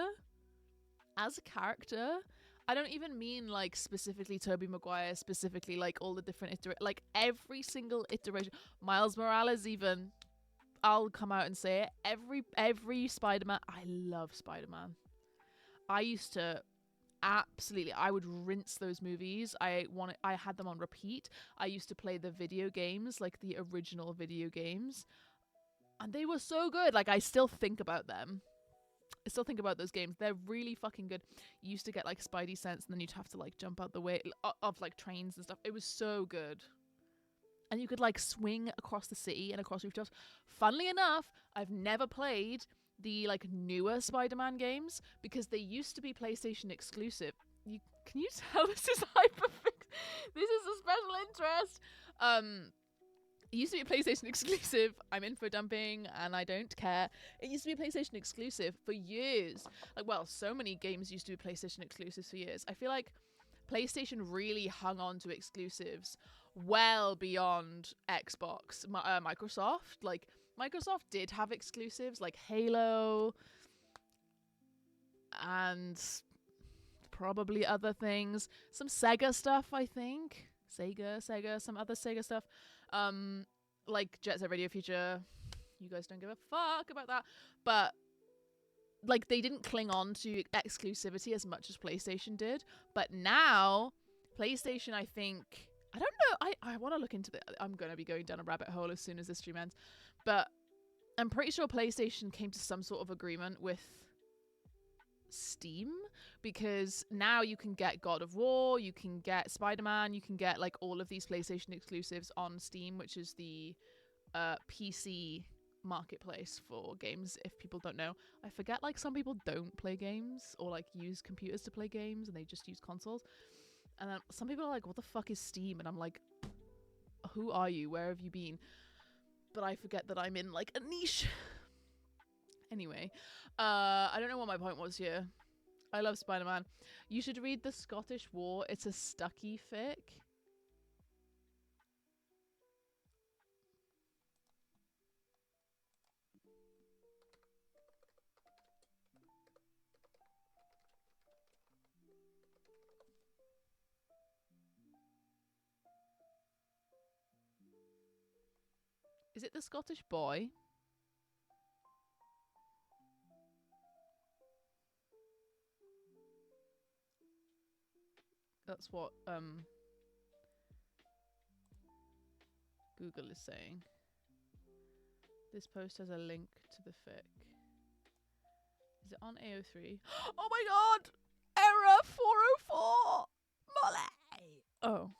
as a character. I don't even mean like specifically Tobey Maguire, specifically like all the different like every single iteration. Miles Morales, even, I'll come out and say it. Every Spider-Man. I love Spider-Man. I used to absolutely, I would rinse those movies. I had them on repeat. I used to play the video games, like the original video games, and they were so good. Like I still think about them. I still think about those games. They're really fucking good. You used to get like Spidey sense, and then you'd have to like jump out the way of like trains and stuff. It was so good. And you could like swing across the city and across rooftops. Funnily enough, I've never played the like newer Spider-Man games because they used to be PlayStation exclusive. Can you tell this is hyperfix? This is a special interest. It used to be a PlayStation exclusive. I'm info dumping and I don't care. It used to be a PlayStation exclusive for years. Like, well, so many games used to be PlayStation exclusives for years. I feel like PlayStation really hung on to exclusives well beyond Xbox. Microsoft, like, Microsoft did have exclusives like Halo and probably other things. Some Sega stuff, I think. Sega, some other Sega stuff. Like Jet Set Radio Future. You guys don't give a fuck about that. But like they didn't cling on to exclusivity as much as PlayStation did. But now PlayStation, I think, I don't know, I want to look into I'm going to be going down a rabbit hole as soon as this stream ends. But I'm pretty sure PlayStation came to some sort of agreement with Steam, because now you can get God of War, you can get Spider-Man, you can get like all of these PlayStation exclusives on Steam, which is the PC marketplace for games. If people don't know, I forget, like, some people don't play games or like use computers to play games and they just use consoles, and then some people are like, what the fuck is Steam? And I'm like, who are you? Where have you been? But I forget that I'm in like a niche. Anyway, I don't know what my point was here. I love Spider-Man. You should read The Scottish War. It's a Stucky fic. Is it the Scottish boy? That's what Google is saying. This post has a link to the fic. Is it on AO3? Oh my god! Error 404! Molly! Oh.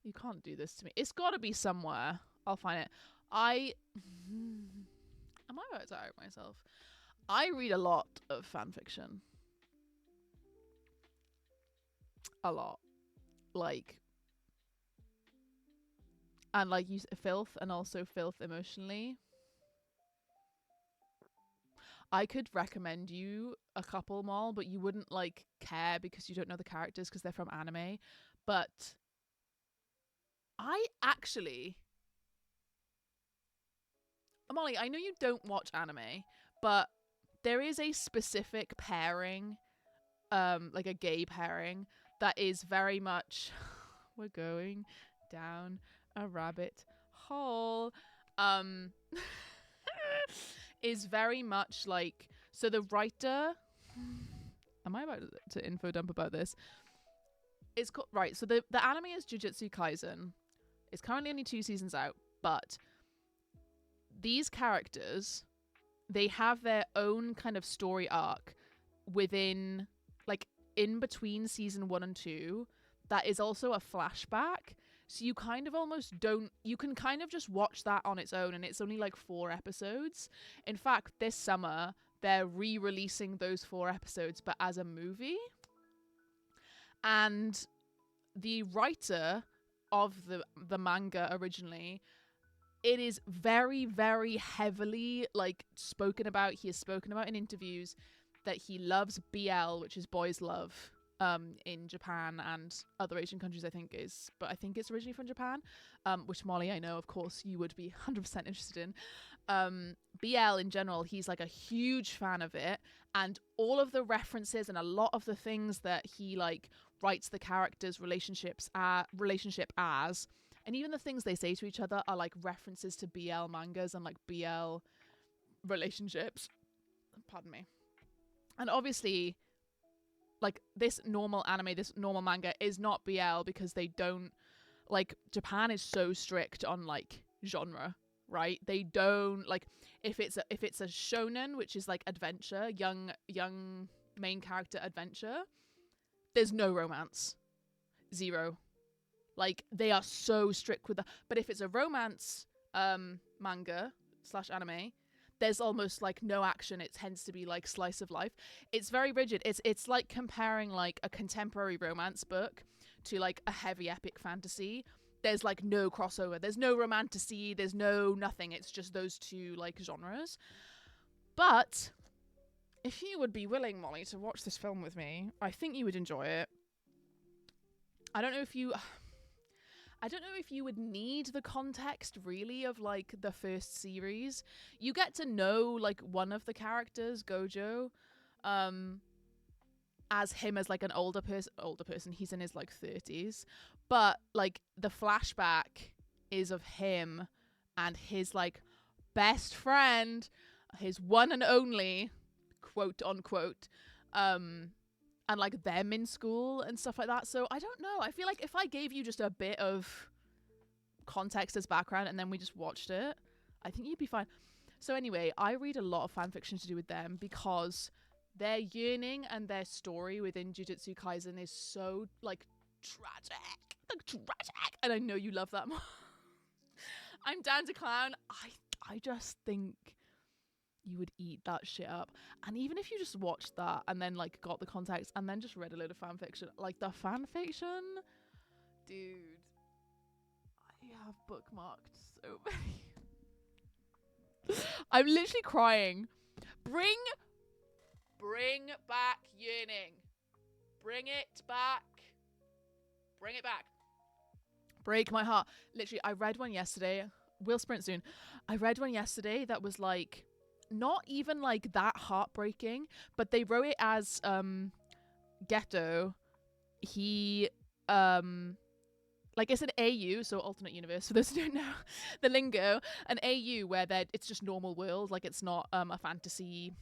You can't do this to me. It's gotta be somewhere. I'll find it. Am I about to out myself? I read a lot of fanfiction. A lot. Like, and like use filth, and also filth emotionally. I could recommend you a couple more, but you wouldn't like care because you don't know the characters because they're from anime. But I actually, Molly, I know you don't watch anime, but there is a specific pairing, like a gay pairing that is very much we're going down a rabbit hole. Is very much like, so the writer, am I about to info dump about this? It's called, right, so the anime is Jujutsu Kaisen. It's currently only 2 seasons out, but these characters, they have their own kind of story arc within, like, in between season 1 and 2 that is also a flashback. So you kind of almost don't, you can kind of just watch that on its own, and it's only like 4 episodes. In fact, this summer they're re-releasing those 4 episodes but as a movie. And the writer of the manga originally, it is very, very heavily like spoken about. He has spoken about in interviews that he loves BL, which is boys love, in Japan and other Asian countries, I think is, but I think it's originally from Japan, which Molly, I know, of course, you would be 100% interested in. BL in general, he's like a huge fan of it, and all of the references and a lot of the things that he like writes the characters' relationship as, and even the things they say to each other are like references to BL mangas and like BL relationships. Pardon me. And obviously, like, this normal anime, this normal manga is not BL because they don't, like, Japan is so strict on like genre, right? They don't like, if it's a shonen, which is like adventure, young main character adventure, there's no romance. 0. Like, they are so strict with that. But if it's a romance manga / anime, there's almost like no action. It tends to be like slice of life. It's very rigid. It's like comparing like a contemporary romance book to like a heavy epic fantasy. There's like no crossover. There's no romantasy. There's no nothing. It's just those 2 like genres. But if you would be willing, Molly, to watch this film with me, I think you would enjoy it. I don't know if you would need the context really of like the first series. You get to know like one of the characters, Gojo, as him as like an older person. He's in his like 30s, but like the flashback is of him and his like best friend, his one and only, quote unquote, and like them in school and stuff like that. So I don't know. I feel like if I gave you just a bit of context as background and then we just watched it, I think you'd be fine. So anyway, I read a lot of fanfiction to do with them because their yearning and their story within Jujutsu Kaisen is so like tragic, and I know you love that more. I'm down to clown. I just think you would eat that shit up. And even if you just watched that and then like got the context and then just read a load of fanfiction, like the fanfiction, dude, I have bookmarked so many. I'm literally crying. Bring back yearning. Bring it back. Bring it back. Break my heart. Literally, I read one yesterday. We'll sprint soon. I read one yesterday that was like not even like that heartbreaking, but they wrote it as Ghetto. He like it's an AU, so alternate universe. For those who don't know the lingo, an AU where it's just normal world, like it's not a fantasy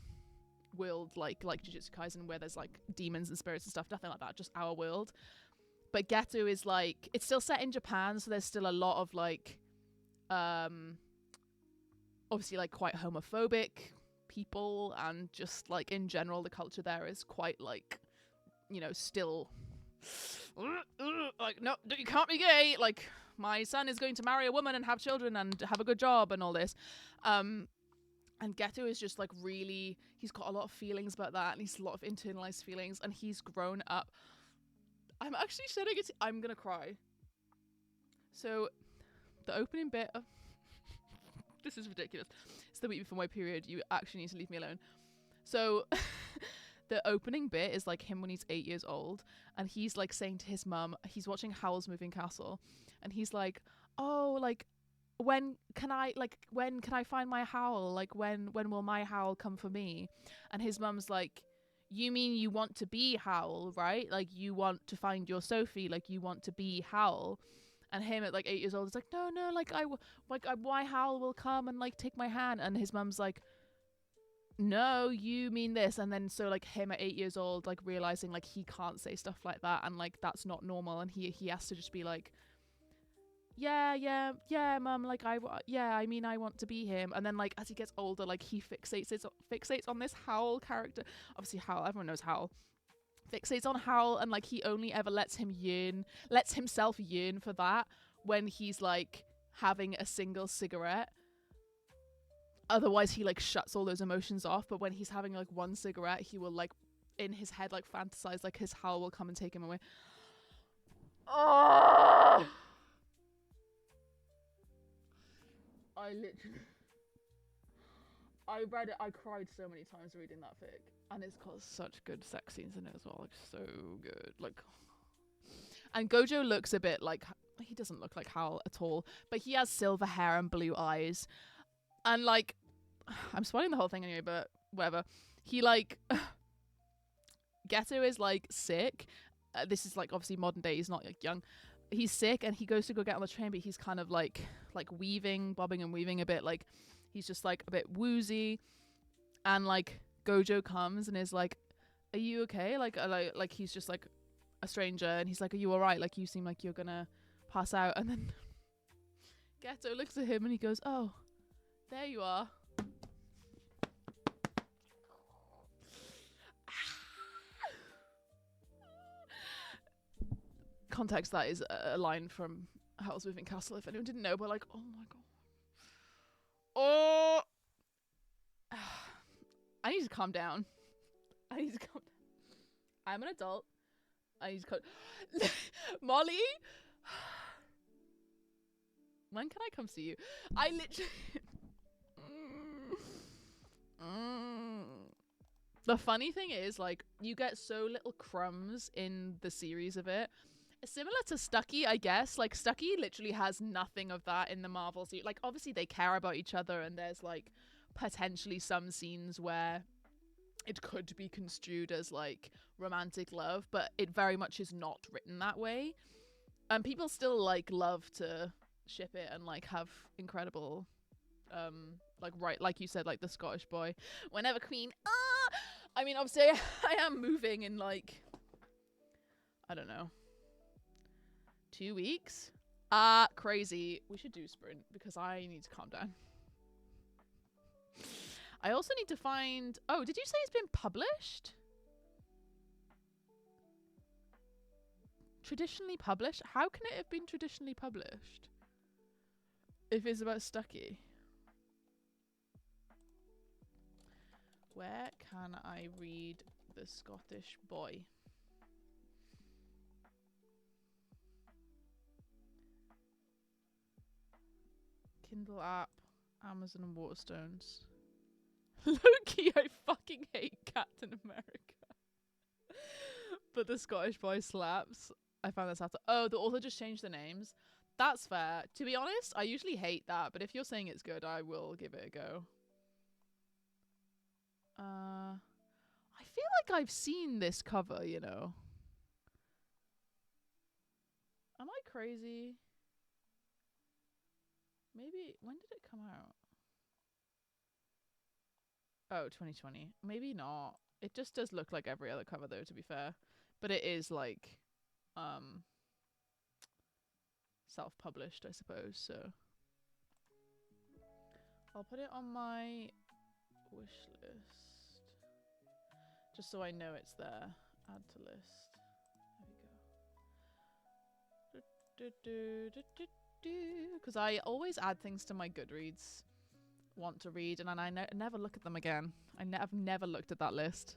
world like Jujutsu Kaisen where there's like demons and spirits and stuff. Nothing like that. Just our world. But Ghetto is like, it's still set in Japan, so there's still a lot of like obviously like quite homophobic people, and just like in general the culture there is quite like, you know, still like, no, you can't be gay, like my son is going to marry a woman and have children and have a good job and all this. And Ghetto is just like really, he's got a lot of feelings about that, and he's a lot of internalized feelings, and he's grown up. I'm actually shedding it. I'm gonna cry. So the opening bit of this is ridiculous. It's the week before my period. You actually need to leave me alone. So the opening bit is like him when he's 8 years old, and he's like saying to his mum, he's watching Howl's Moving Castle, and he's like, oh, like when can I find my Howl? Like when will my Howl come for me? And his mum's like, you mean you want to be Howl, right? Like you want to find your Sophie, like you want to be Howl. And him at like 8 years old is like, no, like my Howl will come and like take my hand. And his mum's like, no, you mean this. And then so like him at 8 years old, like realizing like he can't say stuff like that, and like that's not normal, and he has to just be like, yeah, mum, like I mean I want to be him. And then like as he gets older, like he fixates on this Howl character. Obviously Howl, everyone knows Howl. Fixates on Howl, and like he only ever lets himself yearn for that when he's like having a single cigarette. Otherwise he like shuts all those emotions off, but when he's having like one cigarette, he will like in his head like fantasize like his Howl will come and take him away. Oh, I read it, I cried so many times reading that fic, and it's got such good sex scenes in it as well, like so good. Like, and Gojo looks a bit like, he doesn't look like Howl at all, but he has silver hair and blue eyes, and like, I'm spoiling the whole thing anyway, but whatever. He like, Ghetto is like sick. This is like obviously modern day, he's not like young. He's sick and he goes to go get on the train, but he's kind of like bobbing and weaving a bit, like he's just like a bit woozy. And like Gojo comes and is like, are you okay? Like he's just like a stranger, and he's like, are you alright? Like you seem like you're gonna pass out. And then Ghetto looks at him and he goes, oh, there you are. Context, that is a line from Howl's Moving Castle, if anyone didn't know, but like, oh my god. Oh, I need to calm down. I'm an adult. I need to calm. Molly, when can I come see you? I literally The funny thing is, like, you get so little crumbs in the series of it. Similar to Stucky, I guess. Like, Stucky literally has nothing of that in the Marvel series. Like, obviously they care about each other, and there's like potentially some scenes where it could be construed as like romantic love, but it very much is not written that way. And people still like love to ship it and like have incredible like, right, like you said, like the Scottish boy, whenever Queen, I mean, obviously I am moving in like, I don't know, 2 weeks. Crazy. We should do sprint because I need to calm down. I also need to find, oh, did you say it's been published? Traditionally published? How can it have been traditionally published if it's about Stucky? Where can I read the Scottish boy? Kindle app, Amazon and Waterstones. Loki, I fucking hate Captain America. But the Scottish boy slaps. I found this after. Oh, the author just changed the names. That's fair. To be honest, I usually hate that, but if you're saying it's good, I will give it a go. I feel like I've seen this cover, you know. Am I crazy? Maybe, when did it come out? Oh, 2020. Maybe not. It just does look like every other cover though, to be fair. But it is like, self-published, I suppose, so. I'll put it on my wish list. Just so I know it's there. Add to list. There we go. Because I always add things to my Goodreads want to read, and then I never look at them again. I've never looked at that list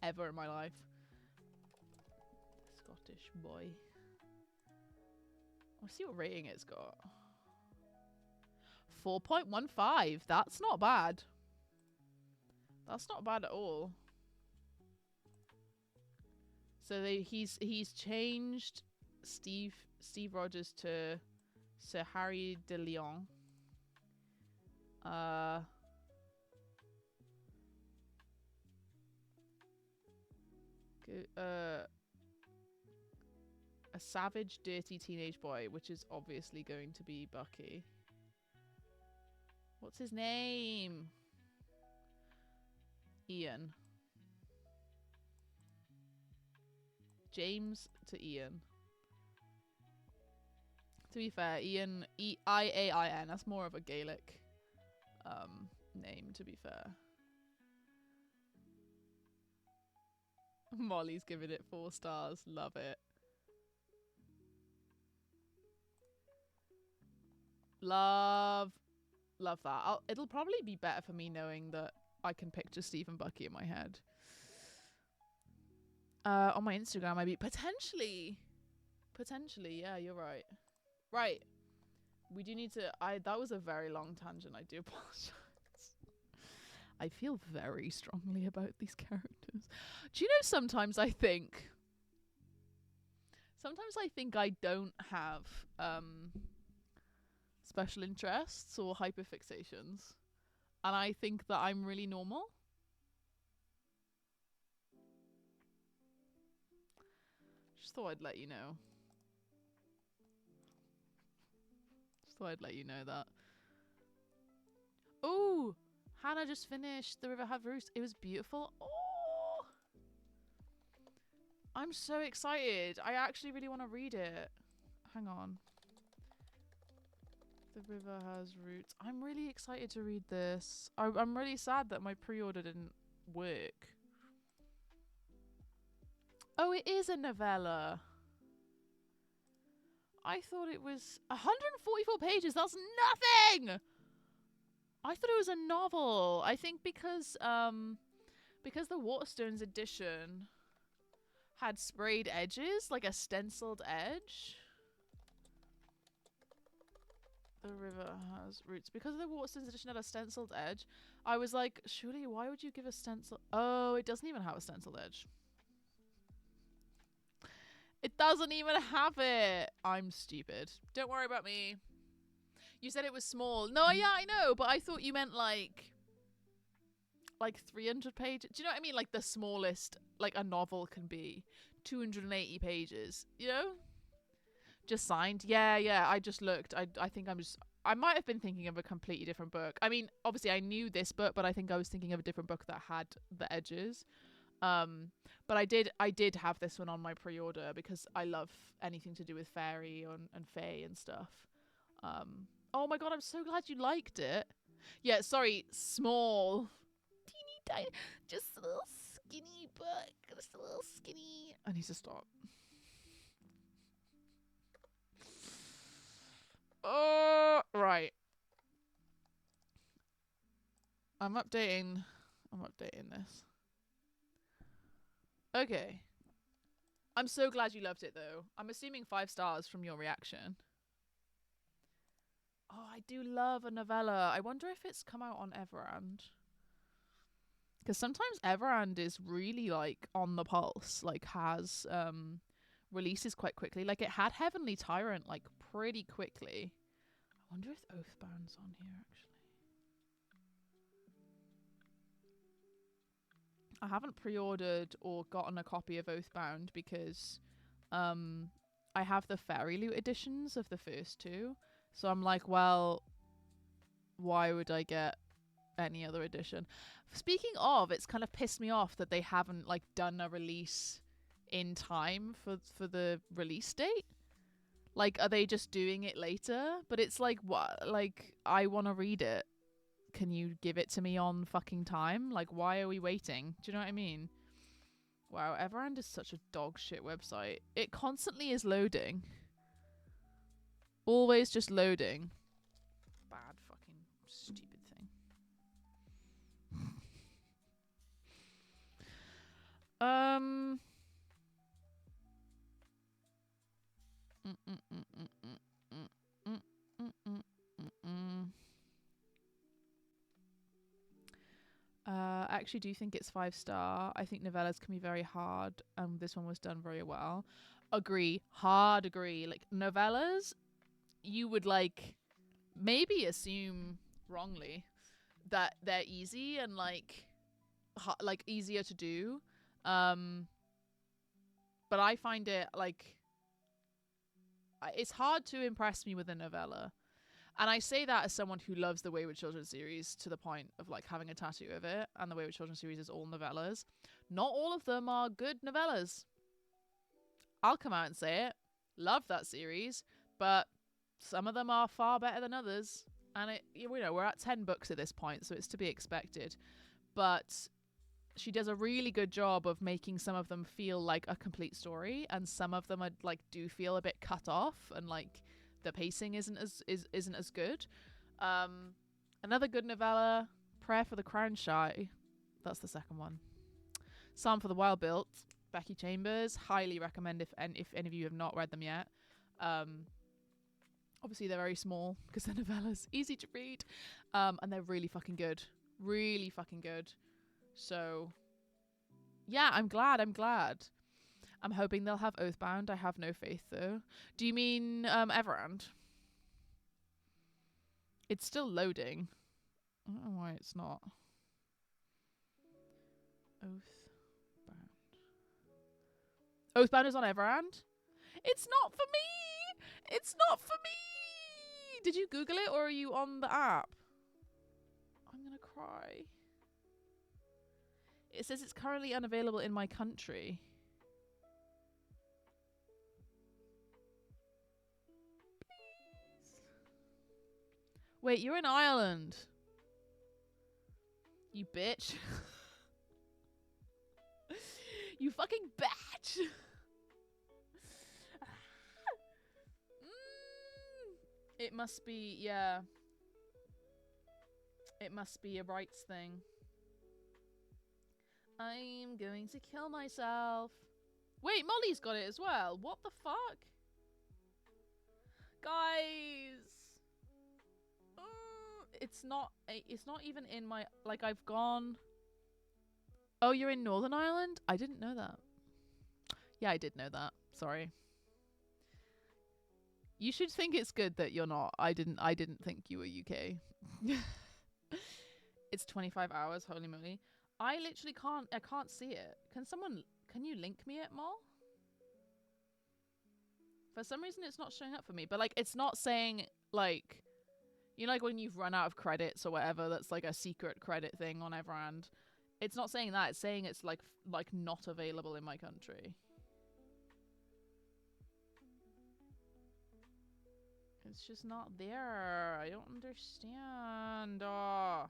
ever in my life. Scottish boy. Let's see what rating it's got. 4.15. That's not bad. That's not bad at all. So he's changed Steve Rogers to Sir Harry de Lyon. A savage, dirty teenage boy, which is obviously going to be Bucky. What's his name? Ian. James to Ian. To be fair, Ian, E-I-A-I-N, that's more of a Gaelic name, to be fair. Molly's giving it 4 stars. Love it. Love that. It'll probably be better for me knowing that I can picture Steve and Bucky in my head. On my Instagram, maybe. Potentially, yeah, you're right. Right. We do need to... that was a very long tangent. I do apologize. I feel very strongly about these characters. Do you know, sometimes I think I don't have special interests or hyperfixations, and I think that I'm really normal. Just thought I'd let you know. That. Oh, Hannah just finished The River Have Roots. It was beautiful. Oh, I'm so excited. I actually really want to read it. Hang on. The River Has Roots. I'm really excited to read this. I'm really sad that my pre-order didn't work. Oh, it is a novella. I thought it was 144 pages. That's nothing. I thought it was a novel. I think because the Waterstones edition had sprayed edges, like a stenciled edge. The River Has Roots. Because the Waterstones edition had a stenciled edge, I was like, surely why would you give a stencil? Oh, it doesn't even have a stenciled edge. It doesn't even have it. I'm stupid. Don't worry about me. You said it was small. No, yeah, I know, but I thought you meant like 300 pages. Do you know what I mean? Like the smallest, like a novel can be 280 pages, you know? Just signed. Yeah, I just looked. I think I might have been thinking of a completely different book. I mean, obviously I knew this book, but I think I was thinking of a different book that had the edges. But I did have this one on my pre-order because I love anything to do with fairy and fae and stuff. Oh my god, I'm so glad you liked it. Yeah, sorry, small, teeny tiny, just a little skinny book, just a little skinny. I need to stop. Oh, right. I'm updating this. Okay. I'm so glad you loved it, though. I'm assuming 5 stars from your reaction. Oh, I do love a novella. I wonder if it's come out on Everand. Because sometimes Everand is really, like, on the pulse. Like, has releases quite quickly. Like, it had Heavenly Tyrant, like, pretty quickly. I wonder if Oathbound's on here, actually. I haven't pre-ordered or gotten a copy of Oathbound because I have the Fairy Loot editions of the first two. So I'm like, well, why would I get any other edition? Speaking of, it's kind of pissed me off that they haven't like done a release in time for the release date. Like, are they just doing it later? But it's like, what? Like, I want to read it. Can you give it to me on fucking time? Like, why are we waiting? Do you know what I mean? Wow, Everand is such a dog shit website. It constantly is loading. Always just loading. Bad fucking stupid thing. I actually do think it's 5-star. I think novellas can be very hard, and this one was done very well. Agree. Hard agree. Like, novellas, you would, like, maybe assume wrongly that they're easy and, like easier to do. But I find it, like, it's hard to impress me with a novella. And I say that as someone who loves the Wayward Children series to the point of, like, having a tattoo of it. And the Wayward Children series is all novellas. Not all of them are good novellas. I'll come out and say it. Love that series. But some of them are far better than others. And, we're at 10 books at this point, so it's to be expected. But she does a really good job of making some of them feel like a complete story. And some of them are, like, do feel a bit cut off. And, like, the pacing isn't as good. Another good novella, Prayer for the Crown Shy. That's the second one. Psalm for the Wild Built, Becky Chambers. Highly recommend if any of you have not read them yet. Obviously they're very small because they're novellas, easy to read, and they're really fucking good. Really fucking good. So yeah, I'm glad. I'm hoping they'll have Oathbound. I have no faith, though. Do you mean Everand? It's still loading. I don't know why it's not. Oathbound. Oathbound is on Everand? It's not for me! It's not for me! Did you Google it or are you on the app? I'm gonna cry. It says it's currently unavailable in my country. Wait, you're in Ireland. You bitch. You fucking bitch. It must be, yeah. It must be a rights thing. I'm going to kill myself. Wait, Molly's got it as well. What the fuck? Guys. It's not even in my, like, I've gone. Oh, you're in Northern Ireland? I didn't know that. Yeah, I did know that. Sorry. You should think it's good that you're not. I didn't think you were UK. It's 25 hours, holy moly. I literally can't see it. Can you link me it, Mol? For some reason it's not showing up for me, but, like, it's not saying, like, you know, like when you've run out of credits or whatever, that's like a secret credit thing on Everand. It's not saying that. It's saying it's like not available in my country. It's just not there. I don't understand. Oh.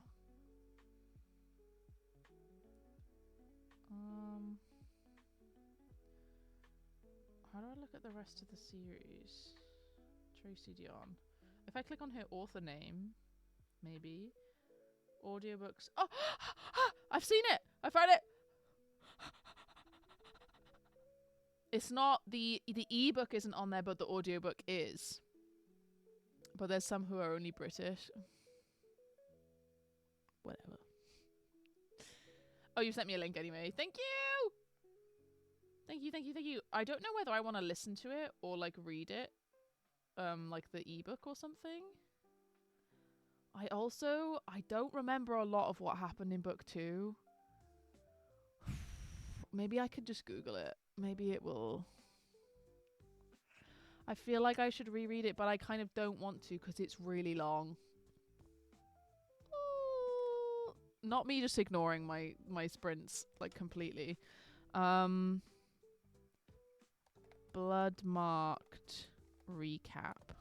How do I look at the rest of the series? Tracy Dion. If I click on her author name, maybe. Audiobooks. Oh! I've seen it! I found it! It's not the ebook isn't on there, but the audiobook is. But there's some who are only British. Whatever. Oh, you sent me a link anyway. Thank you! Thank you. I don't know whether I want to listen to it or, like, read it. Like the ebook or something. I don't remember a lot of what happened in book 2. Maybe I could just Google it. Maybe it will. I feel like I should reread it, but I kind of don't want to because it's really long. Not me just ignoring my sprints like completely. Blood marked recap.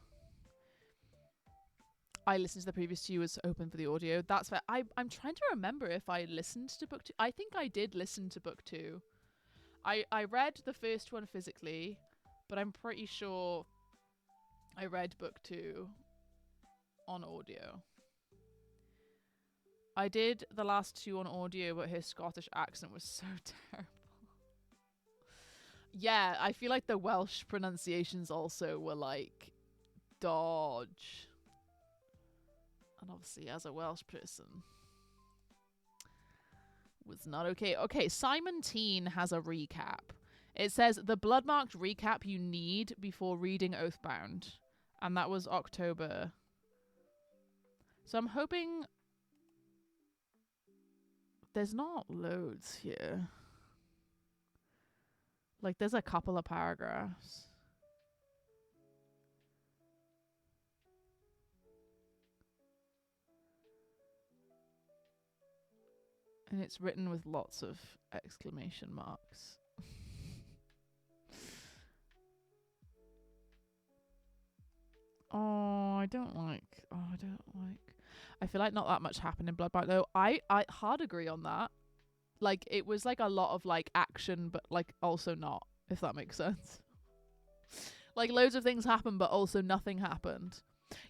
I listened to the previous two was open for the audio. That's fair. I'm trying to remember if I listened to book 2. I think I did listen to book 2. I read the first one physically, but I'm pretty sure I read book 2 on audio. I did the last 2 on audio, but his Scottish accent was so terrible. Yeah, I feel like the Welsh pronunciations also were like dodge. And obviously, as a Welsh person, was not okay. Okay, Simon Teen has a recap. It says the blood-marked recap you need before reading Oathbound. And that was October. So I'm hoping... There's not loads here. Like, there's a couple of paragraphs. And it's written with lots of exclamation marks. I don't like. I feel like not that much happened in Bloodbath though. I hard agree on that. Like, it was like a lot of like action, but like also not, if that makes sense. Like, loads of things happened, but also nothing happened.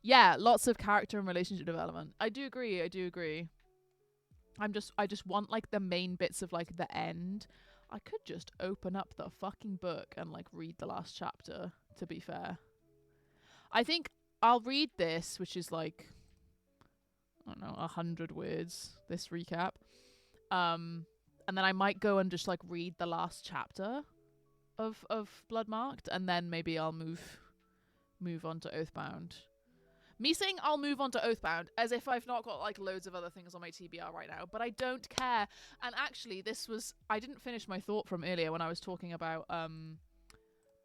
Yeah, lots of character and relationship development. I do agree. I just want like the main bits of like the end. I could just open up the fucking book and like read the last chapter, to be fair. I think I'll read this, which is like, I don't know, 100 words, this recap. And then I might go and just like read the last chapter of Bloodmarked, and then maybe I'll move on to Oathbound. Me saying I'll move on to Oathbound as if I've not got like loads of other things on my TBR right now, but I don't care. And actually, I didn't finish my thought from earlier when I was talking about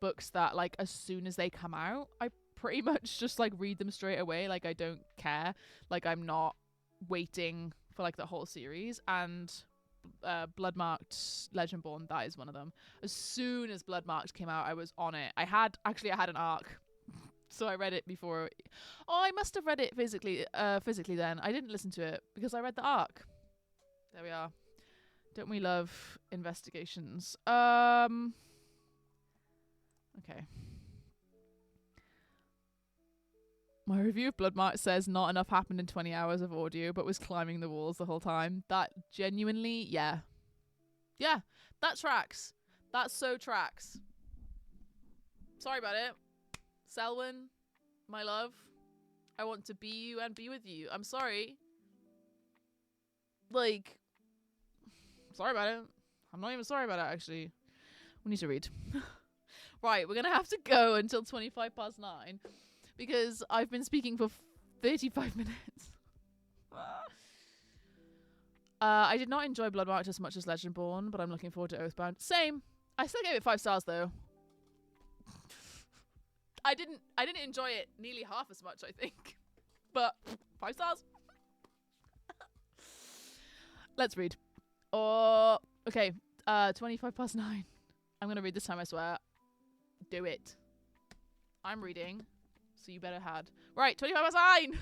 books that like as soon as they come out, I pretty much just like read them straight away. Like, I don't care. Like, I'm not waiting for like the whole series. And Bloodmarked Legendborn, that is one of them. As soon as Bloodmarked came out, I was on it. I had an arc. So I read it before. Oh, I must have read it physically then. I didn't listen to it because I read the arc. There we are. Don't we love investigations? Okay. My review of Bloodmark says not enough happened in 20 hours of audio, but was climbing the walls the whole time. That genuinely, yeah. Yeah, that tracks. That so tracks. Sorry about it. Selwyn, my love, I want to be you and be with you. I'm sorry. Like, sorry about it. I'm not even sorry about it, actually. We need to read. Right, we're going to have to go until 9:25 because I've been speaking for 35 minutes. I did not enjoy Bloodmarked as much as Legendborn, but I'm looking forward to Oathbound. Same. I still gave it 5 stars, though. I didn't enjoy it nearly half as much, I think. But 5 stars. Let's read. Oh, okay. 9:25. I'm gonna read this time, I swear. Do it. I'm reading, so you better had. Right, 9:25.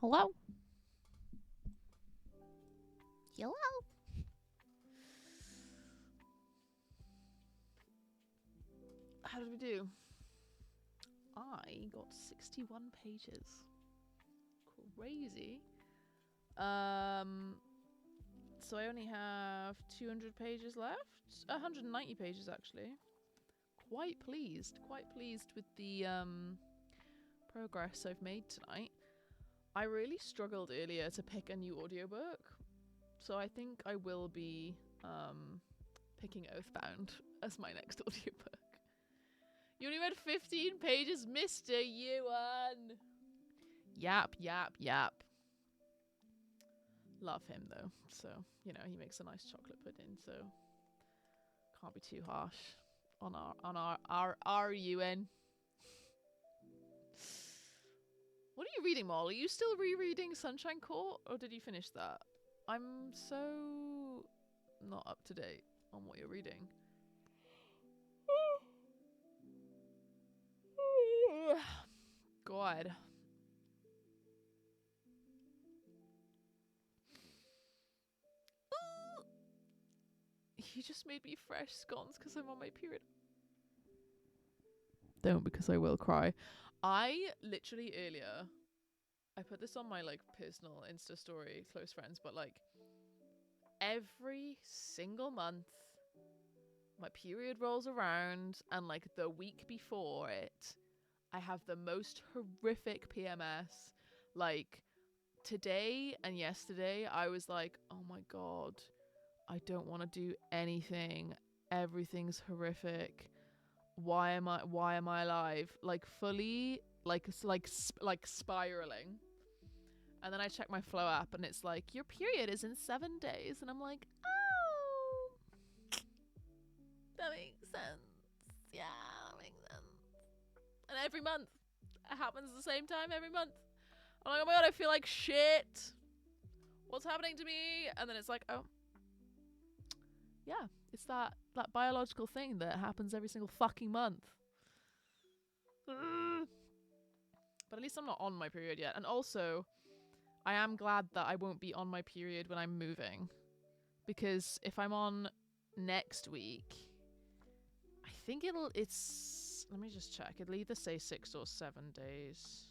Hello? Hello? How did we do? I got 61 pages. Crazy. So I only have 200 pages left. 190 pages actually. Quite pleased with the progress I've made tonight. I really struggled earlier to pick a new audiobook, so I think I will be picking Oathbound as my next audiobook. You only read 15 pages, Mr. Yuan. Yap. Love him though, so you know he makes a nice chocolate pudding, so can't be too harsh on our UN. What are you reading, Mol? Are you still rereading Sunshine Court, or did you finish that? I'm so not up to date on what you're reading. God. You just made me fresh scones because I'm on my period. Don't, because I will cry. I literally earlier, I put this on my like personal Insta story, close friends, but like every single month my period rolls around and like the week before it, I have the most horrific PMS. Like today and yesterday, I was like, oh my God, I don't want to do anything. Everything's horrific. Why am I alive? Like fully like spiraling. And then I check my flow app and it's like, your period is in 7 days, and I'm like, oh, that makes sense. Yeah, that makes sense. And every month it happens at the same time every month. I'm like, oh my God, I feel like shit. What's happening to me? And then it's like, oh yeah, it's that biological thing that happens every single fucking month. But at least I'm not on my period yet. And also, I am glad that I won't be on my period when I'm moving. Because if I'm on next week, I think it's, let me just check. It'll either say 6 or 7 days.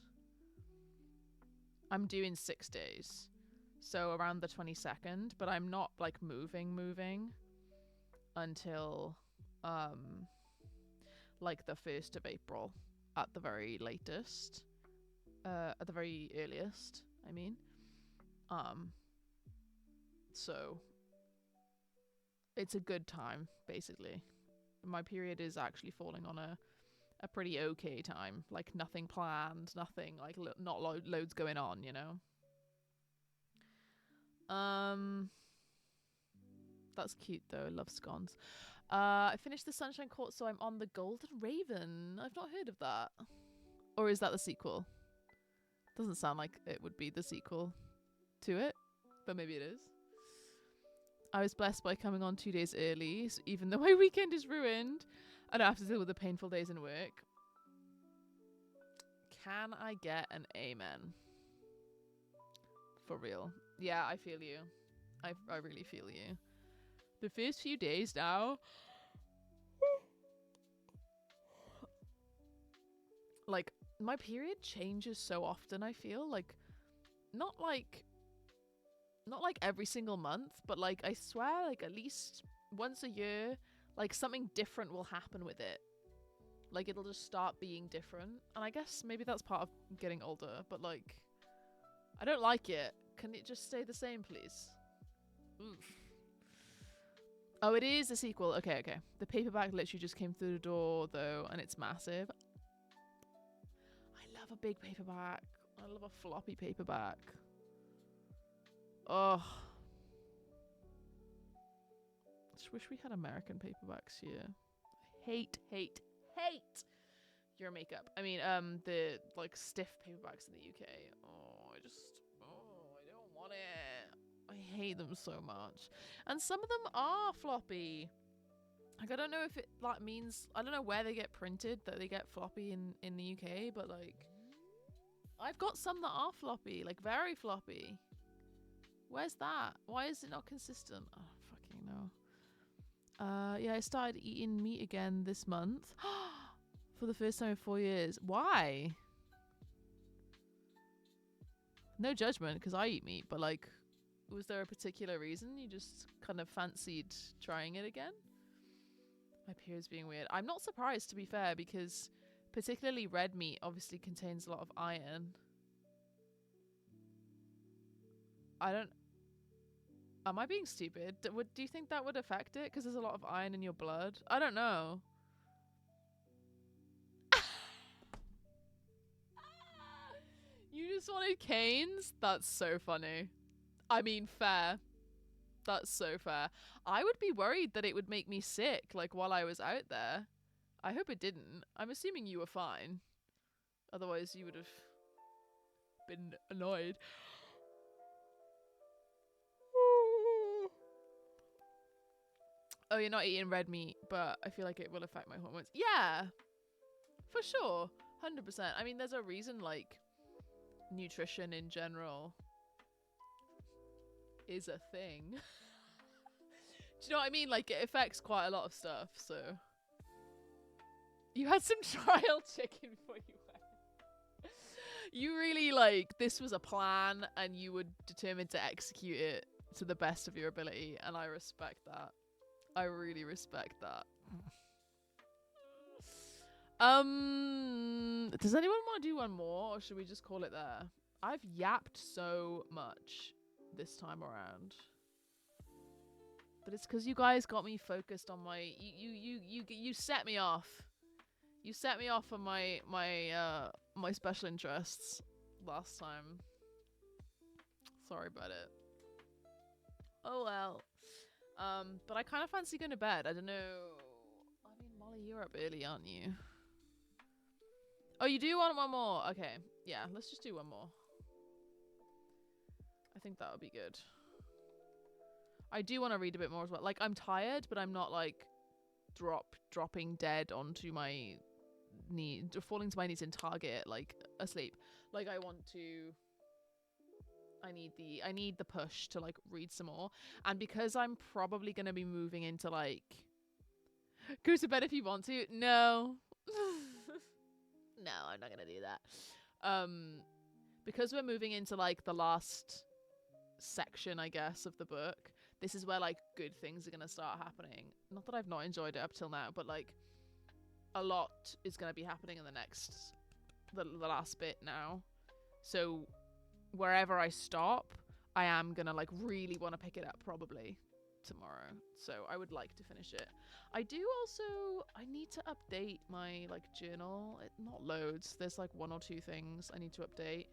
I'm doing 6 days. So around the 22nd, but I'm not like moving until like the 1st of April at the very latest, at the very earliest, I mean. So it's a good time, basically. My period is actually falling on a pretty okay time, like nothing planned, nothing like not loads going on, you know. That's cute though. I love scones. I finished the Sunshine Court, so I'm on the Golden Raven. I've not heard of that. Or is that the sequel? Doesn't sound like it would be the sequel to it, but maybe it is. I was blessed by coming on 2 days early, so even though my weekend is ruined, I don't have to deal with the painful days in work. Can I get an amen? For real. Yeah, I feel you. I really feel you. The first few days now, like my period changes so often. I feel like not like every single month, but like I swear like at least once a year, like something different will happen with it. Like it'll just start being different. And I guess maybe that's part of getting older, but like I don't like it. Can it just stay the same, please? Oof. Oh, it is a sequel. Okay. The paperback literally just came through the door, though, and it's massive. I love a big paperback. I love a floppy paperback. Oh. Just wish we had American paperbacks here. Hate your makeup. I mean, the, like, stiff paperbacks in the UK. Oh, I don't want it. I hate them so much. And some of them are floppy. Like, I don't know if it like means, I don't know where they get printed that they get floppy in the UK, but like I've got some that are floppy, like very floppy. Where's that? Why is it not consistent? Oh, fucking no. Yeah, I started eating meat again this month. For the first time in 4 years. Why? No judgment, because I eat meat, but like, was there a particular reason you just kind of fancied trying it again? My period's being weird. I'm not surprised, to be fair, because particularly red meat obviously contains a lot of iron. I don't... Am I being stupid? Do you think that would affect it? Because there's a lot of iron in your blood? I don't know. You just wanted canes? That's so funny. I mean, fair. That's so fair. I would be worried that it would make me sick, like, while I was out there. I hope it didn't. I'm assuming you were fine. Otherwise, you would have been annoyed. Oh, you're not eating red meat, but I feel like it will affect my hormones. Yeah, for sure. 100%. I mean, there's a reason, like, nutrition in general is a thing. Do you know what I mean? Like, it affects quite a lot of stuff, so. You had some trial chicken before you went. You really, like, this was a plan and you were determined to execute it to the best of your ability, and I respect that. I really respect that. Does anyone want to do one more, or should we just call it there? I've yapped so much this time around. But it's because you guys got me focused on my... You set me off. You set me off on my special interests last time. Sorry about it. Oh well. But I kind of fancy going to bed. I don't know. I mean, Molly, you're up early, aren't you? Oh, you do want one more? Okay. Yeah, let's just do one more. I think that would be good. I do want to read a bit more as well. Like, I'm tired, but I'm not, like, dropping dead onto my knee, falling to my knees in Target, like, asleep. Like, I need the push to, like, read some more. And because I'm probably going to be moving into, like, go to bed if you want to. No. No, I'm not going to do that. Because we're moving into, like, the last section, I guess, of the book, this is where, like, good things are going to start happening. Not that I've not enjoyed it up till now, but, like, a lot is going to be happening in the last bit now. So wherever I stop, I am gonna, like, really want to pick it up probably tomorrow. So I would like to finish it. I need to update my, like, journal. Not loads. There's, like, 1 or 2 things I need to update.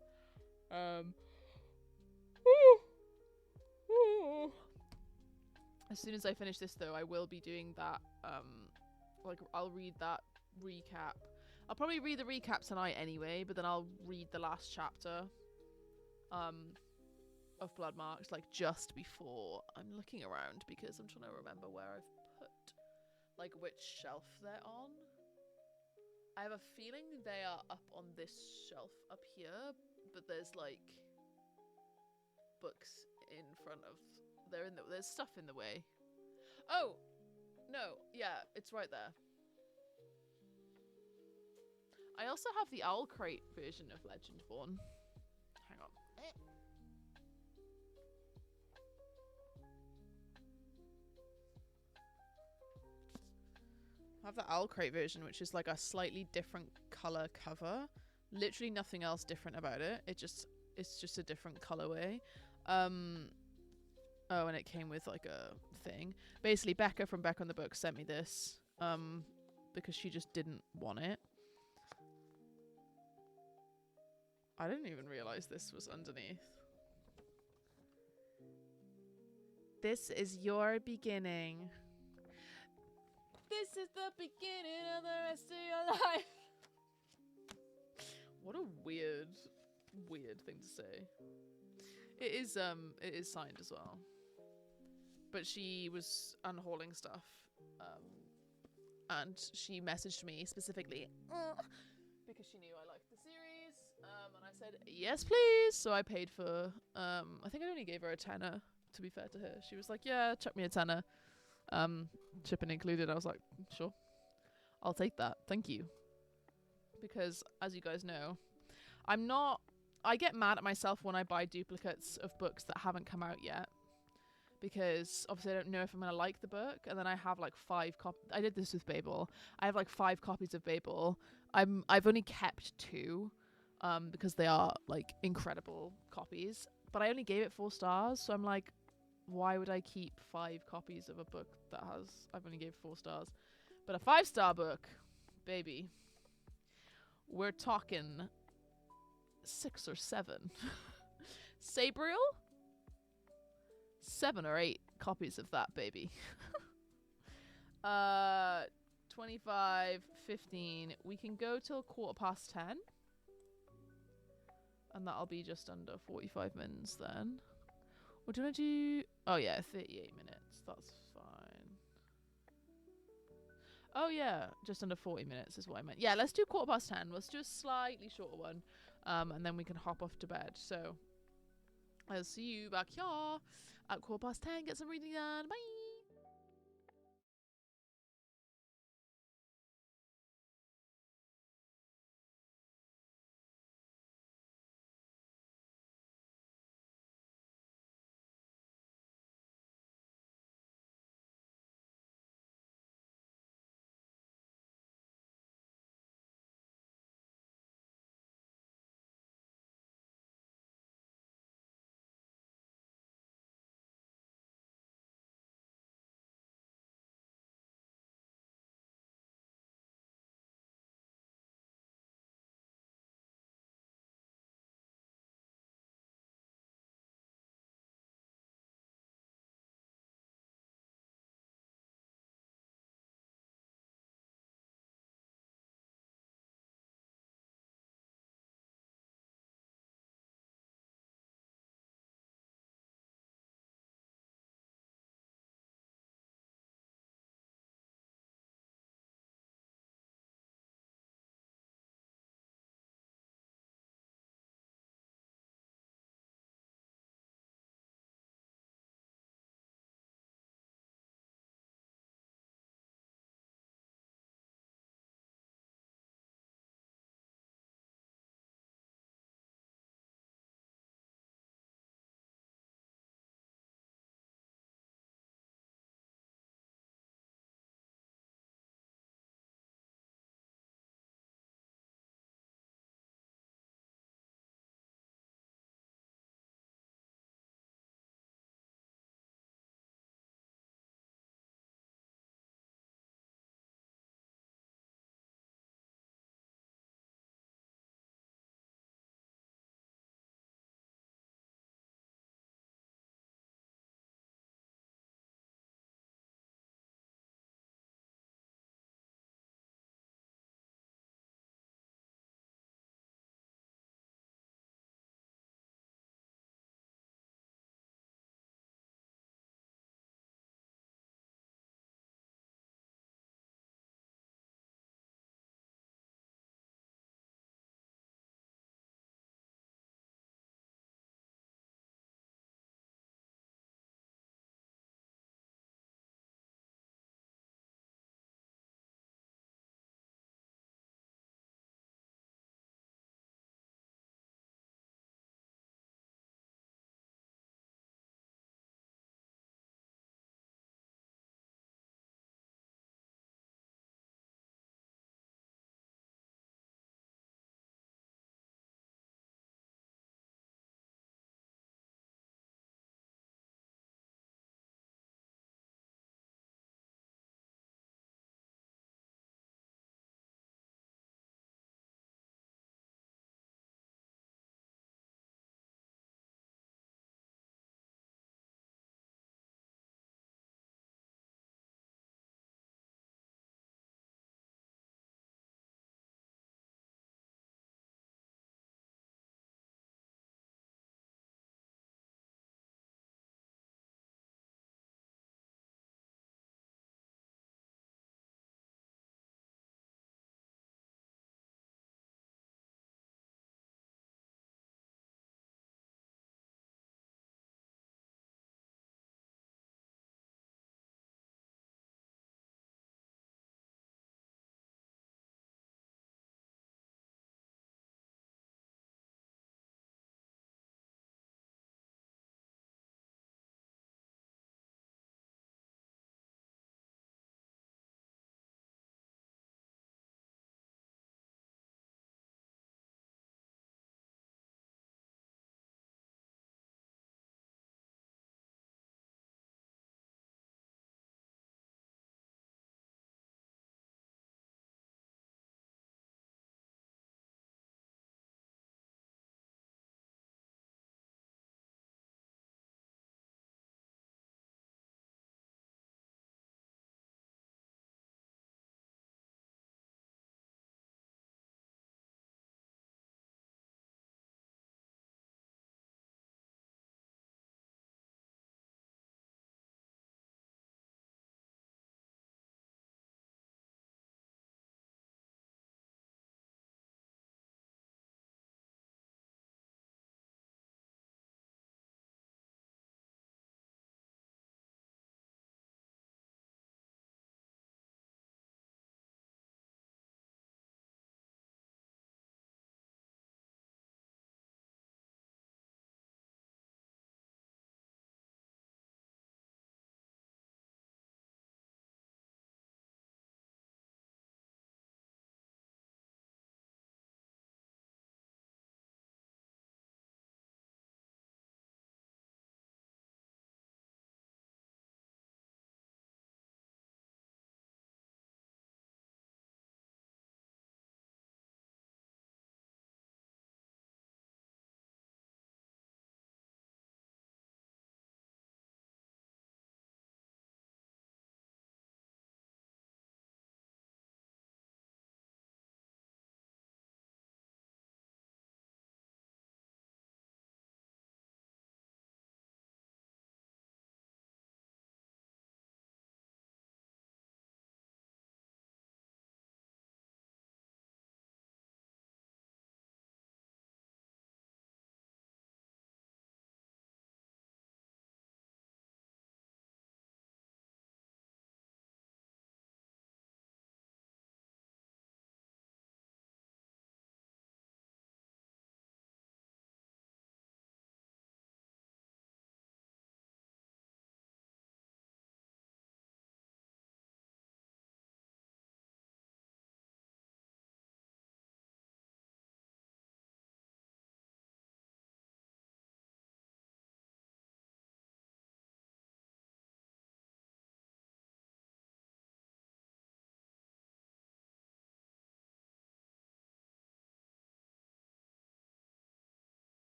As soon as I finish this, though, I will be doing that, like, I'll read that recap. I'll probably read the recap tonight anyway, but then I'll read the last chapter of Blood Marks, like, just before. I'm looking around because I'm trying to remember where I've put, like, which shelf they're on. I have a feeling they are up on this shelf up here, but there's, like, books in front of... There's stuff in the way. Oh! No, yeah, it's right there. I also have the Owl Crate version of Legendborn. Hang on. I have the Owl Crate version, which is like a slightly different color cover. Literally nothing else different about it. It's just a different colorway. Oh, and it came with, like, a thing. Basically, Becca from Becca on the Book sent me this because she just didn't want it. I didn't even realize this was underneath. This is your beginning. This is the beginning of the rest of your life. What a weird thing to say. It is signed as well. But she was unhauling stuff. And she messaged me specifically because she knew I liked the series. And I said, yes, please. So I paid for, I think I only gave her a tenner, to be fair to her. She was like, yeah, chuck me a tenner. Shipping included. I was like, sure, I'll take that. Thank you. Because, as you guys know, I get mad at myself when I buy duplicates of books that haven't come out yet. Because obviously I don't know if I'm going to like the book. And then I have like 5 copies. I did this with Babel. I have like 5 copies of Babel. I've only kept 2. Because they are like incredible copies. But I only gave it 4 stars. So I'm like, why would I keep 5 copies of a book that I've only gave 4 stars? But a 5-star book, baby. We're talking 6 or 7. Sabriel? 7 or 8 copies of that, baby. 25, 15. We can go till 10:15. And that'll be just under 45 minutes then. Or do I do... Oh, yeah, 38 minutes. That's fine. Oh, yeah, just under 40 minutes is what I meant. Yeah, let's do 10:15. Let's do a slightly shorter one. And then we can hop off to bed. So, I'll see you back here at 10:15. Get some reading done. Bye!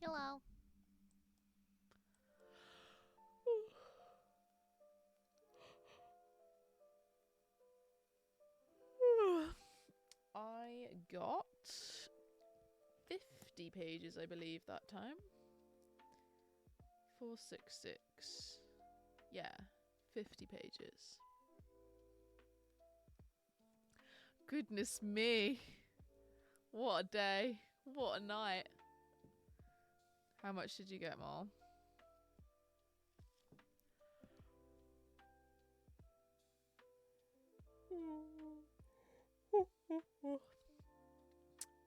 Hello. I got 50 pages, I believe, that time. 466. Yeah, 50 pages. Goodness me. What a day. What a night. How much did you get, Mal?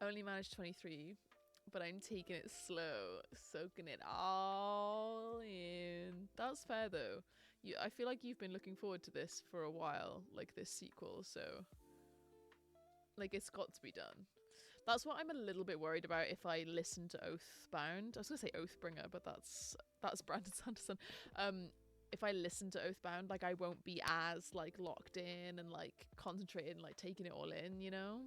Only managed 23, but I'm taking it slow, soaking it all in. That's fair though. I feel like you've been looking forward to this for a while, like this sequel, so like it's got to be done. That's what I'm a little bit worried about if I listen to Oathbound. I was gonna say Oathbringer, but that's Brandon Sanderson. If I listen to Oathbound, like I won't be as like locked in and like concentrated and like taking it all in, you know?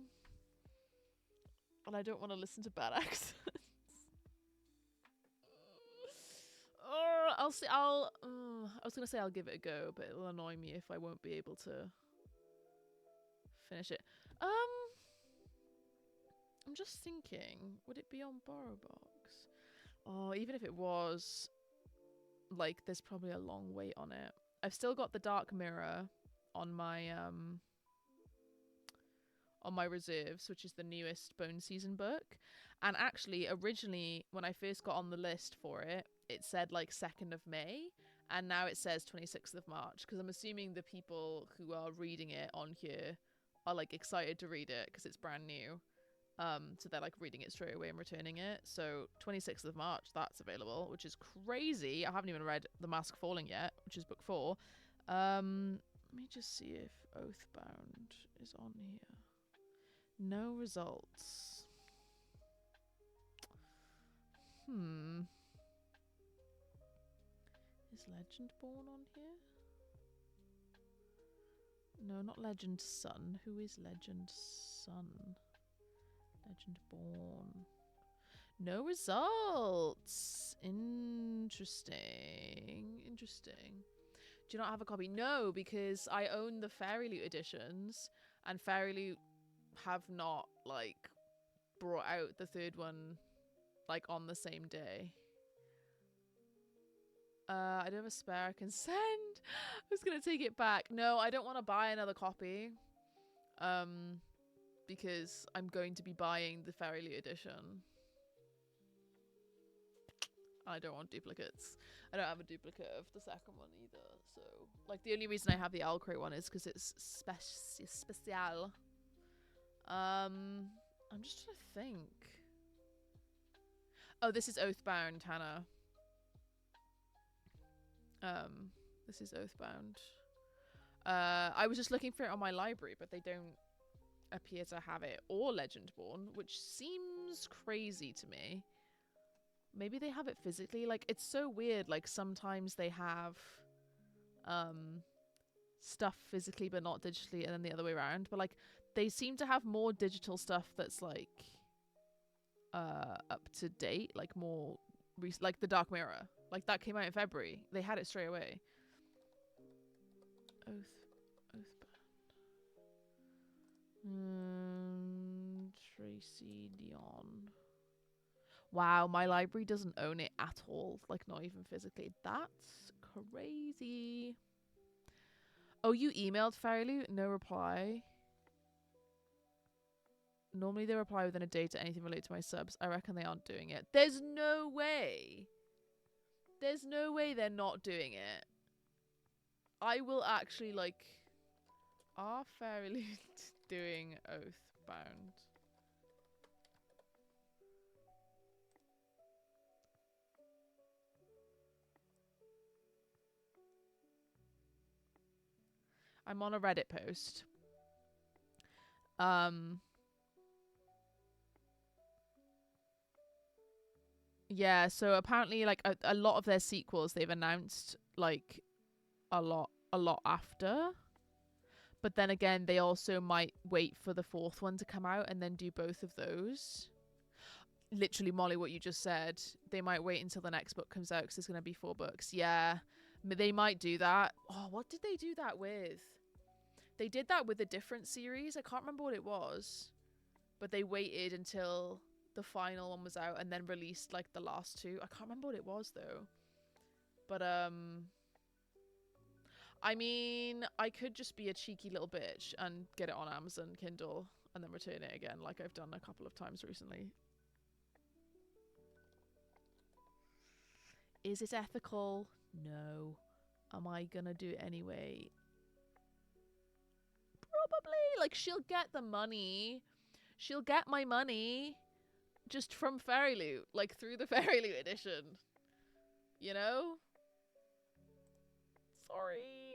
And I don't want to listen to bad accents. I'll see. I was gonna say I'll give it a go, but it'll annoy me if I won't be able to finish it. I'm just thinking, would it be on BorrowBox? Oh, even if it was, like, there's probably a long wait on it. I've still got the Dark Mirror on my reserves, which is the newest Bone Season book. And actually, originally, when I first got on the list for it, it said like 2nd of May, and now it says 26th of March, because I'm assuming the people who are reading it on here are like excited to read it because it's brand new. So they're like reading it straight away and returning it. So 26th of March, that's available, which is crazy. I haven't even read The Mask Falling yet, which is book 4. Let me just see if Oathbound is on here. No results. Is Legendborn on here? No, not Legend Sun. Who is Legend Sun? Legendborn. No results. Interesting. Interesting. Do you not have a copy? No, because I own the Fairy Loot editions, and Fairy Loot have not like brought out the 3rd one like on the same day. I don't have a spare I can send. I was gonna take it back. No, I don't want to buy another copy. Because I'm going to be buying the Fairy Loot edition. I don't want duplicates. I don't have a duplicate of the 2nd one either. So, like, the only reason I have the Alcrate one is because it's special. I'm just trying to think. Oh, this is Oathbound, Hannah. This is Oathbound. I was just looking for it on my library, but they don't appear to have it, or Legendborn, which seems crazy to me. Maybe they have it physically. Like, it's so weird. Like, sometimes they have stuff physically but not digitally, and then the other way around. But like, they seem to have more digital stuff that's like up to date, like more like the Dark Mirror. Like, that came out in February. They had it straight away. Oathbound. Tracy Dion. Wow, my library doesn't own it at all. Like, not even physically. That's crazy. Oh, you emailed Fairy Loot? No reply. Normally they reply within a day to anything related to my subs. I reckon they aren't doing it. There's no way. There's no way they're not doing it. I will actually, like... Are Fairy Loot doing Oathbound? I'm on a Reddit post. Yeah, so apparently, like, a lot of their sequels they've announced, like, a lot after. But then again, they also might wait for the 4th one to come out and then do both of those. Literally, Molly, what you just said. They might wait until the next book comes out because there's going to be 4 books. Yeah, they might do that. Oh, what did they do that with? They did that with a different series. I can't remember what it was, but they waited until the final one was out and then released like the last 2. I can't remember what it was though. But I mean, I could just be a cheeky little bitch and get it on Amazon Kindle and then return it again, like I've done a couple of times recently. Is it ethical? No. Am I gonna do it anyway? Probably. Like, she'll get the money. She'll get my money just from Fairy Loot, like through the Fairy Loot edition. You know? Sorry.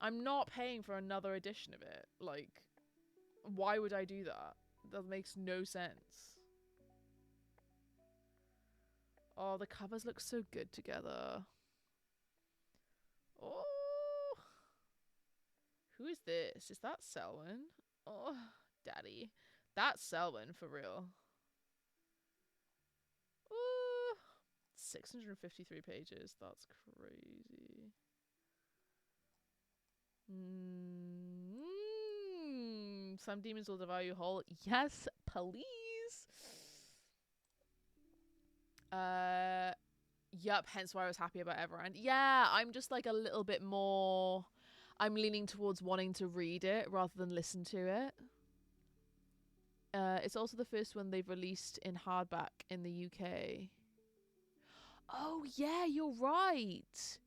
I'm not paying for another edition of it. Like, why would I do that? That makes no sense. Oh, the covers look so good together. Oh. Who is this? Is that Selwyn? Oh, daddy. That's Selwyn for real. Ooh. 653 pages. That's crazy. Some demons will devour you whole. Yes, please. Yup, hence why I was happy about Everend. Yeah, I'm just like a little bit more... I'm leaning towards wanting to read it rather than listen to it. It's also the first one they've released in hardback in the UK. Oh, yeah, you're right.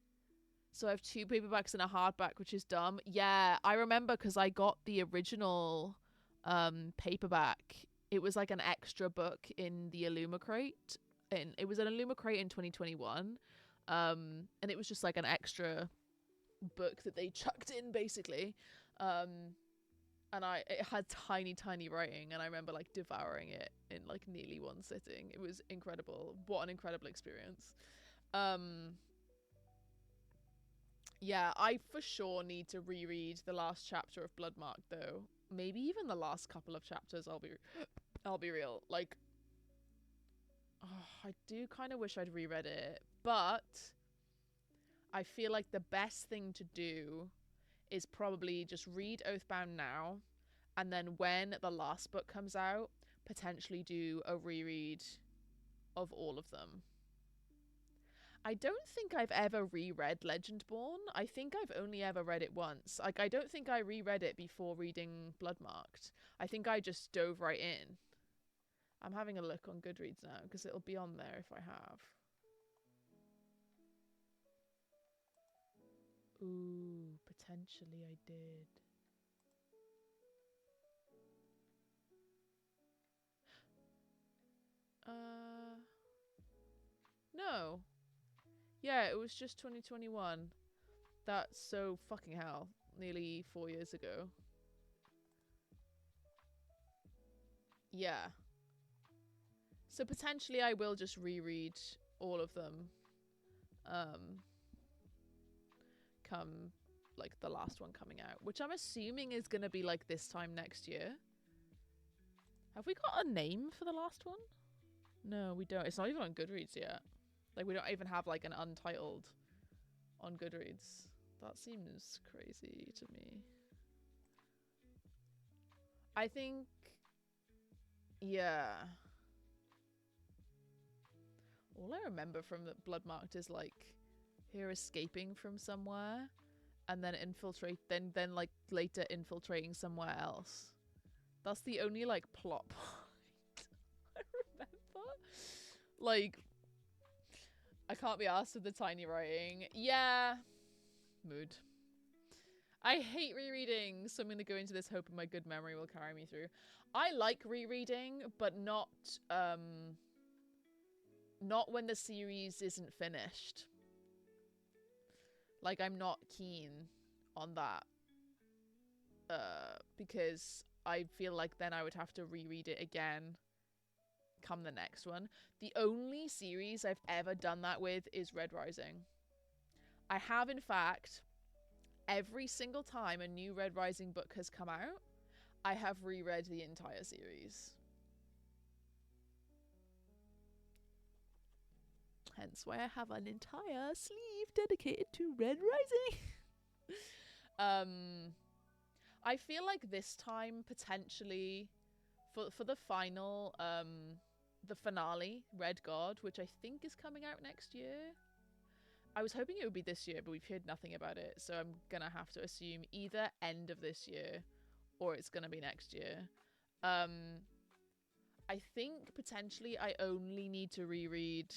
So I have 2 paperbacks and a hardback, which is dumb. Yeah, I remember because I got the original paperback. It was like an extra book in the Illumicrate. It was an Illumicrate in 2021. And it was just like an extra book that they chucked in, basically. And it had tiny writing, and I remember like devouring it in like nearly one sitting. It was incredible. What an incredible experience. Yeah, I for sure need to reread the last chapter of Bloodmark though. Maybe even the last couple of chapters. I'll be real. Like, oh, I do kind of wish I'd reread it, but I feel like the best thing to do is probably just read Oathbound now, and then when the last book comes out, potentially do a reread of all of them. I don't think I've ever reread Legendborn. I think I've only ever read it once. Like, I don't think I reread it before reading Bloodmarked. I think I just dove right in. I'm having a look on Goodreads now, because it'll be on there if I have. Ooh, potentially I did. No. Yeah, it was just 2021. That's so fucking hell. Nearly 4 years ago. Yeah. So potentially I will just reread all of them. Come like the last one coming out, which I'm assuming is gonna be like this time next year. Have we got a name for the last one? No, we don't. It's not even on Goodreads yet. Like, we don't even have like an untitled on Goodreads. That seems crazy to me. I think, yeah. All I remember from the Bloodmarked is like her escaping from somewhere and then then like later infiltrating somewhere else. That's the only like plot point I remember. Like, I can't be asked with the tiny writing. Yeah. Mood. I hate rereading, so I'm going to go into this hoping my good memory will carry me through. I like rereading, but not when the series isn't finished. Like, I'm not keen on that. Because I feel like then I would have to reread it again come the next one. The only series I've ever done that with is Red Rising. I have, in fact, every single time a new Red Rising book has come out, I have reread the entire series. Hence why I have an entire sleeve dedicated to Red Rising. I feel like this time potentially for the final the finale, Red God, which I think is coming out next year. I was hoping it would be this year, but we've heard nothing about it, so I'm gonna have to assume either end of this year or it's gonna be next year. I think potentially I only need to reread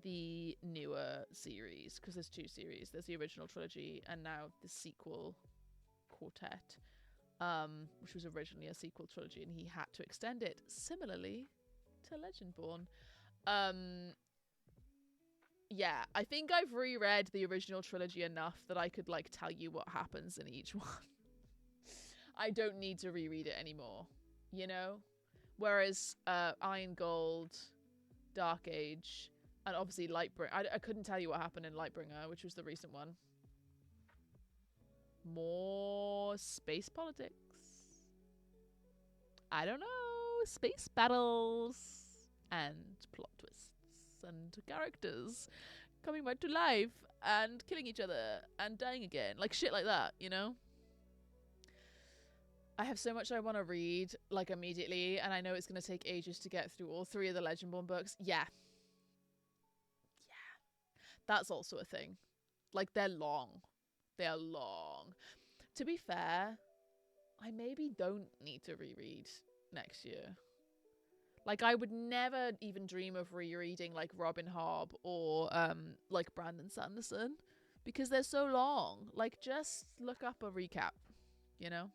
the newer series, because there's 2 series. There's the original trilogy and now the sequel quartet, which was originally a sequel trilogy, and he had to extend it similarly to Legendborn. Yeah, I think I've reread the original trilogy enough that I could like tell you what happens in each one. I don't need to reread it anymore, you know? Whereas Iron Gold, Dark Age, and obviously Lightbringer, I couldn't tell you what happened in Lightbringer, which was the recent one. More space politics. I don't know. Space battles and plot twists and characters coming back to life and killing each other and dying again. Like shit like that, you know? I have so much I want to read, like, immediately, and I know it's going to take ages to get through all 3 of the Legendborn books. Yeah. That's also a thing. Like, they're long. They are long. To be fair, I maybe don't need to reread next year. Like, I would never even dream of rereading, like, Robin Hobb or, like, Brandon Sanderson, because they're so long. Like, just look up a recap, you know?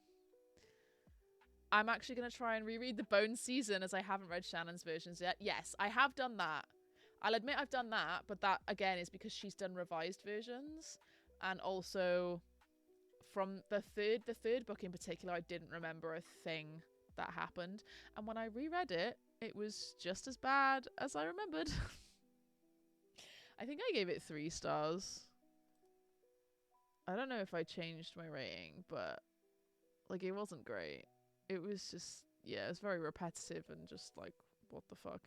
I'm actually going to try and reread the Bone Season, as I haven't read Shannon's versions yet. Yes, I have done that. I'll admit I've done that, but that, again, is because she's done revised versions. And also, from the third book in particular, I didn't remember a thing that happened. And when I reread it, it was just as bad as I remembered. I think I gave it 3 stars. I don't know if I changed my rating, but, like, it wasn't great. It was just, yeah, it was very repetitive and just like, what the fuck.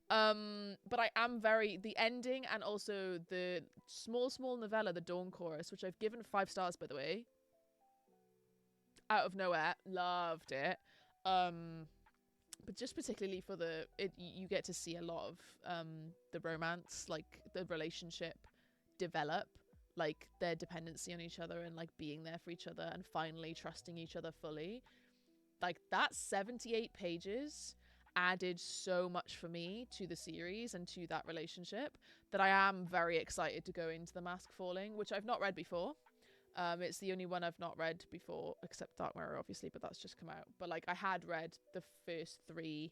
But I am the ending and also the small novella, the Dawn Chorus, which I've given 5 stars, by the way. Out of nowhere, loved it. But just particularly for you get to see a lot of the romance, like the relationship develop, like their dependency on each other and like being there for each other and finally trusting each other fully. Like, that 78 pages added so much for me to the series and to that relationship that I am very excited to go into The Mask Falling, which I've not read before. It's the only one I've not read before, except Dark Mirror, obviously, but that's just come out. But, like, I had read the first 3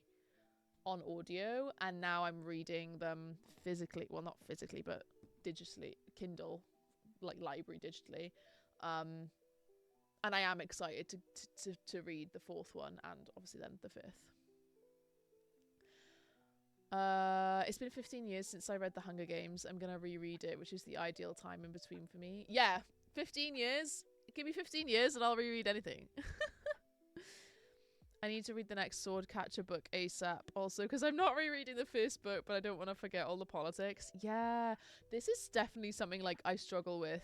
on audio, and now I'm reading them physically. Well, not physically, but digitally. Kindle, like, library digitally. And I am excited to read the 4th one and obviously then the 5th. It's been 15 years since I read The Hunger Games. I'm going to reread it, which is the ideal time in between for me. Yeah, 15 years. Give me 15 years and I'll reread anything. I need to read the next Swordcatcher book ASAP also, because I'm not rereading the first book, but I don't want to forget all the politics. Yeah, this is definitely something like I struggle with.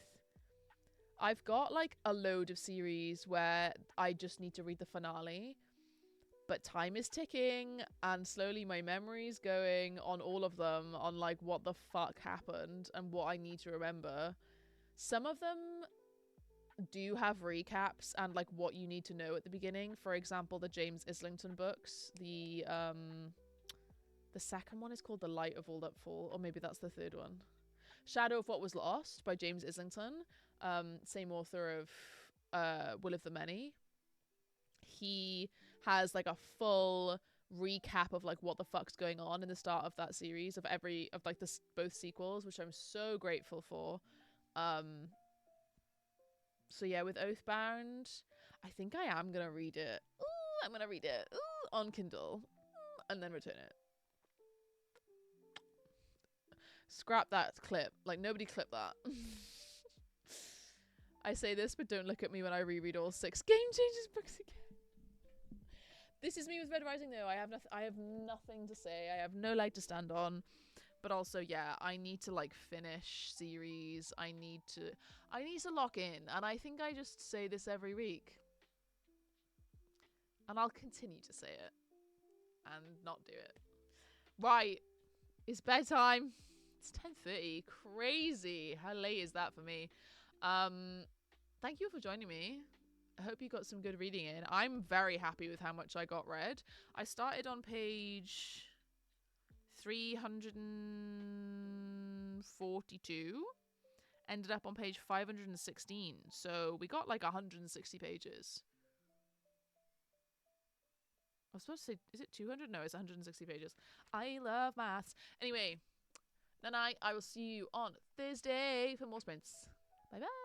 I've got like a load of series where I just need to read the finale, but time is ticking and slowly my memory's going on all of them on like what the fuck happened and what I need to remember. Some of them do have recaps and like what you need to know at the beginning. For example, the James Islington books. The second one is called The Light of All That Fall, or maybe that's the third one. Shadow of What Was Lost by James Islington. Same author of Will of the Many. He has like a full recap of like what the fuck's going on in the start of that series of like both sequels, which I'm so grateful for. So yeah, with Oathbound, I think I am gonna read it. Ooh, I'm gonna read it on Kindle and then return it. Scrap that clip. Like, nobody clip that. I say this, but don't look at me when I reread all 6 Game Changers books again. This is me with Red Rising, though. I have nothing to say. I have no leg to stand on. But also, yeah, I need to like finish series. I need to lock in, and I think I just say this every week. And I'll continue to say it and not do it. Right, it's bedtime. It's 10:30. Crazy. How late is that for me? Thank you for joining me. I hope you got some good reading in. I'm very happy with how much I got read. I started on page 342, ended up on page 516. So we got like 160 pages. I was supposed to say, is it 200? No, it's 160 pages. I love maths. Anyway, then I will see you on Thursday for more sprints. Bye bye.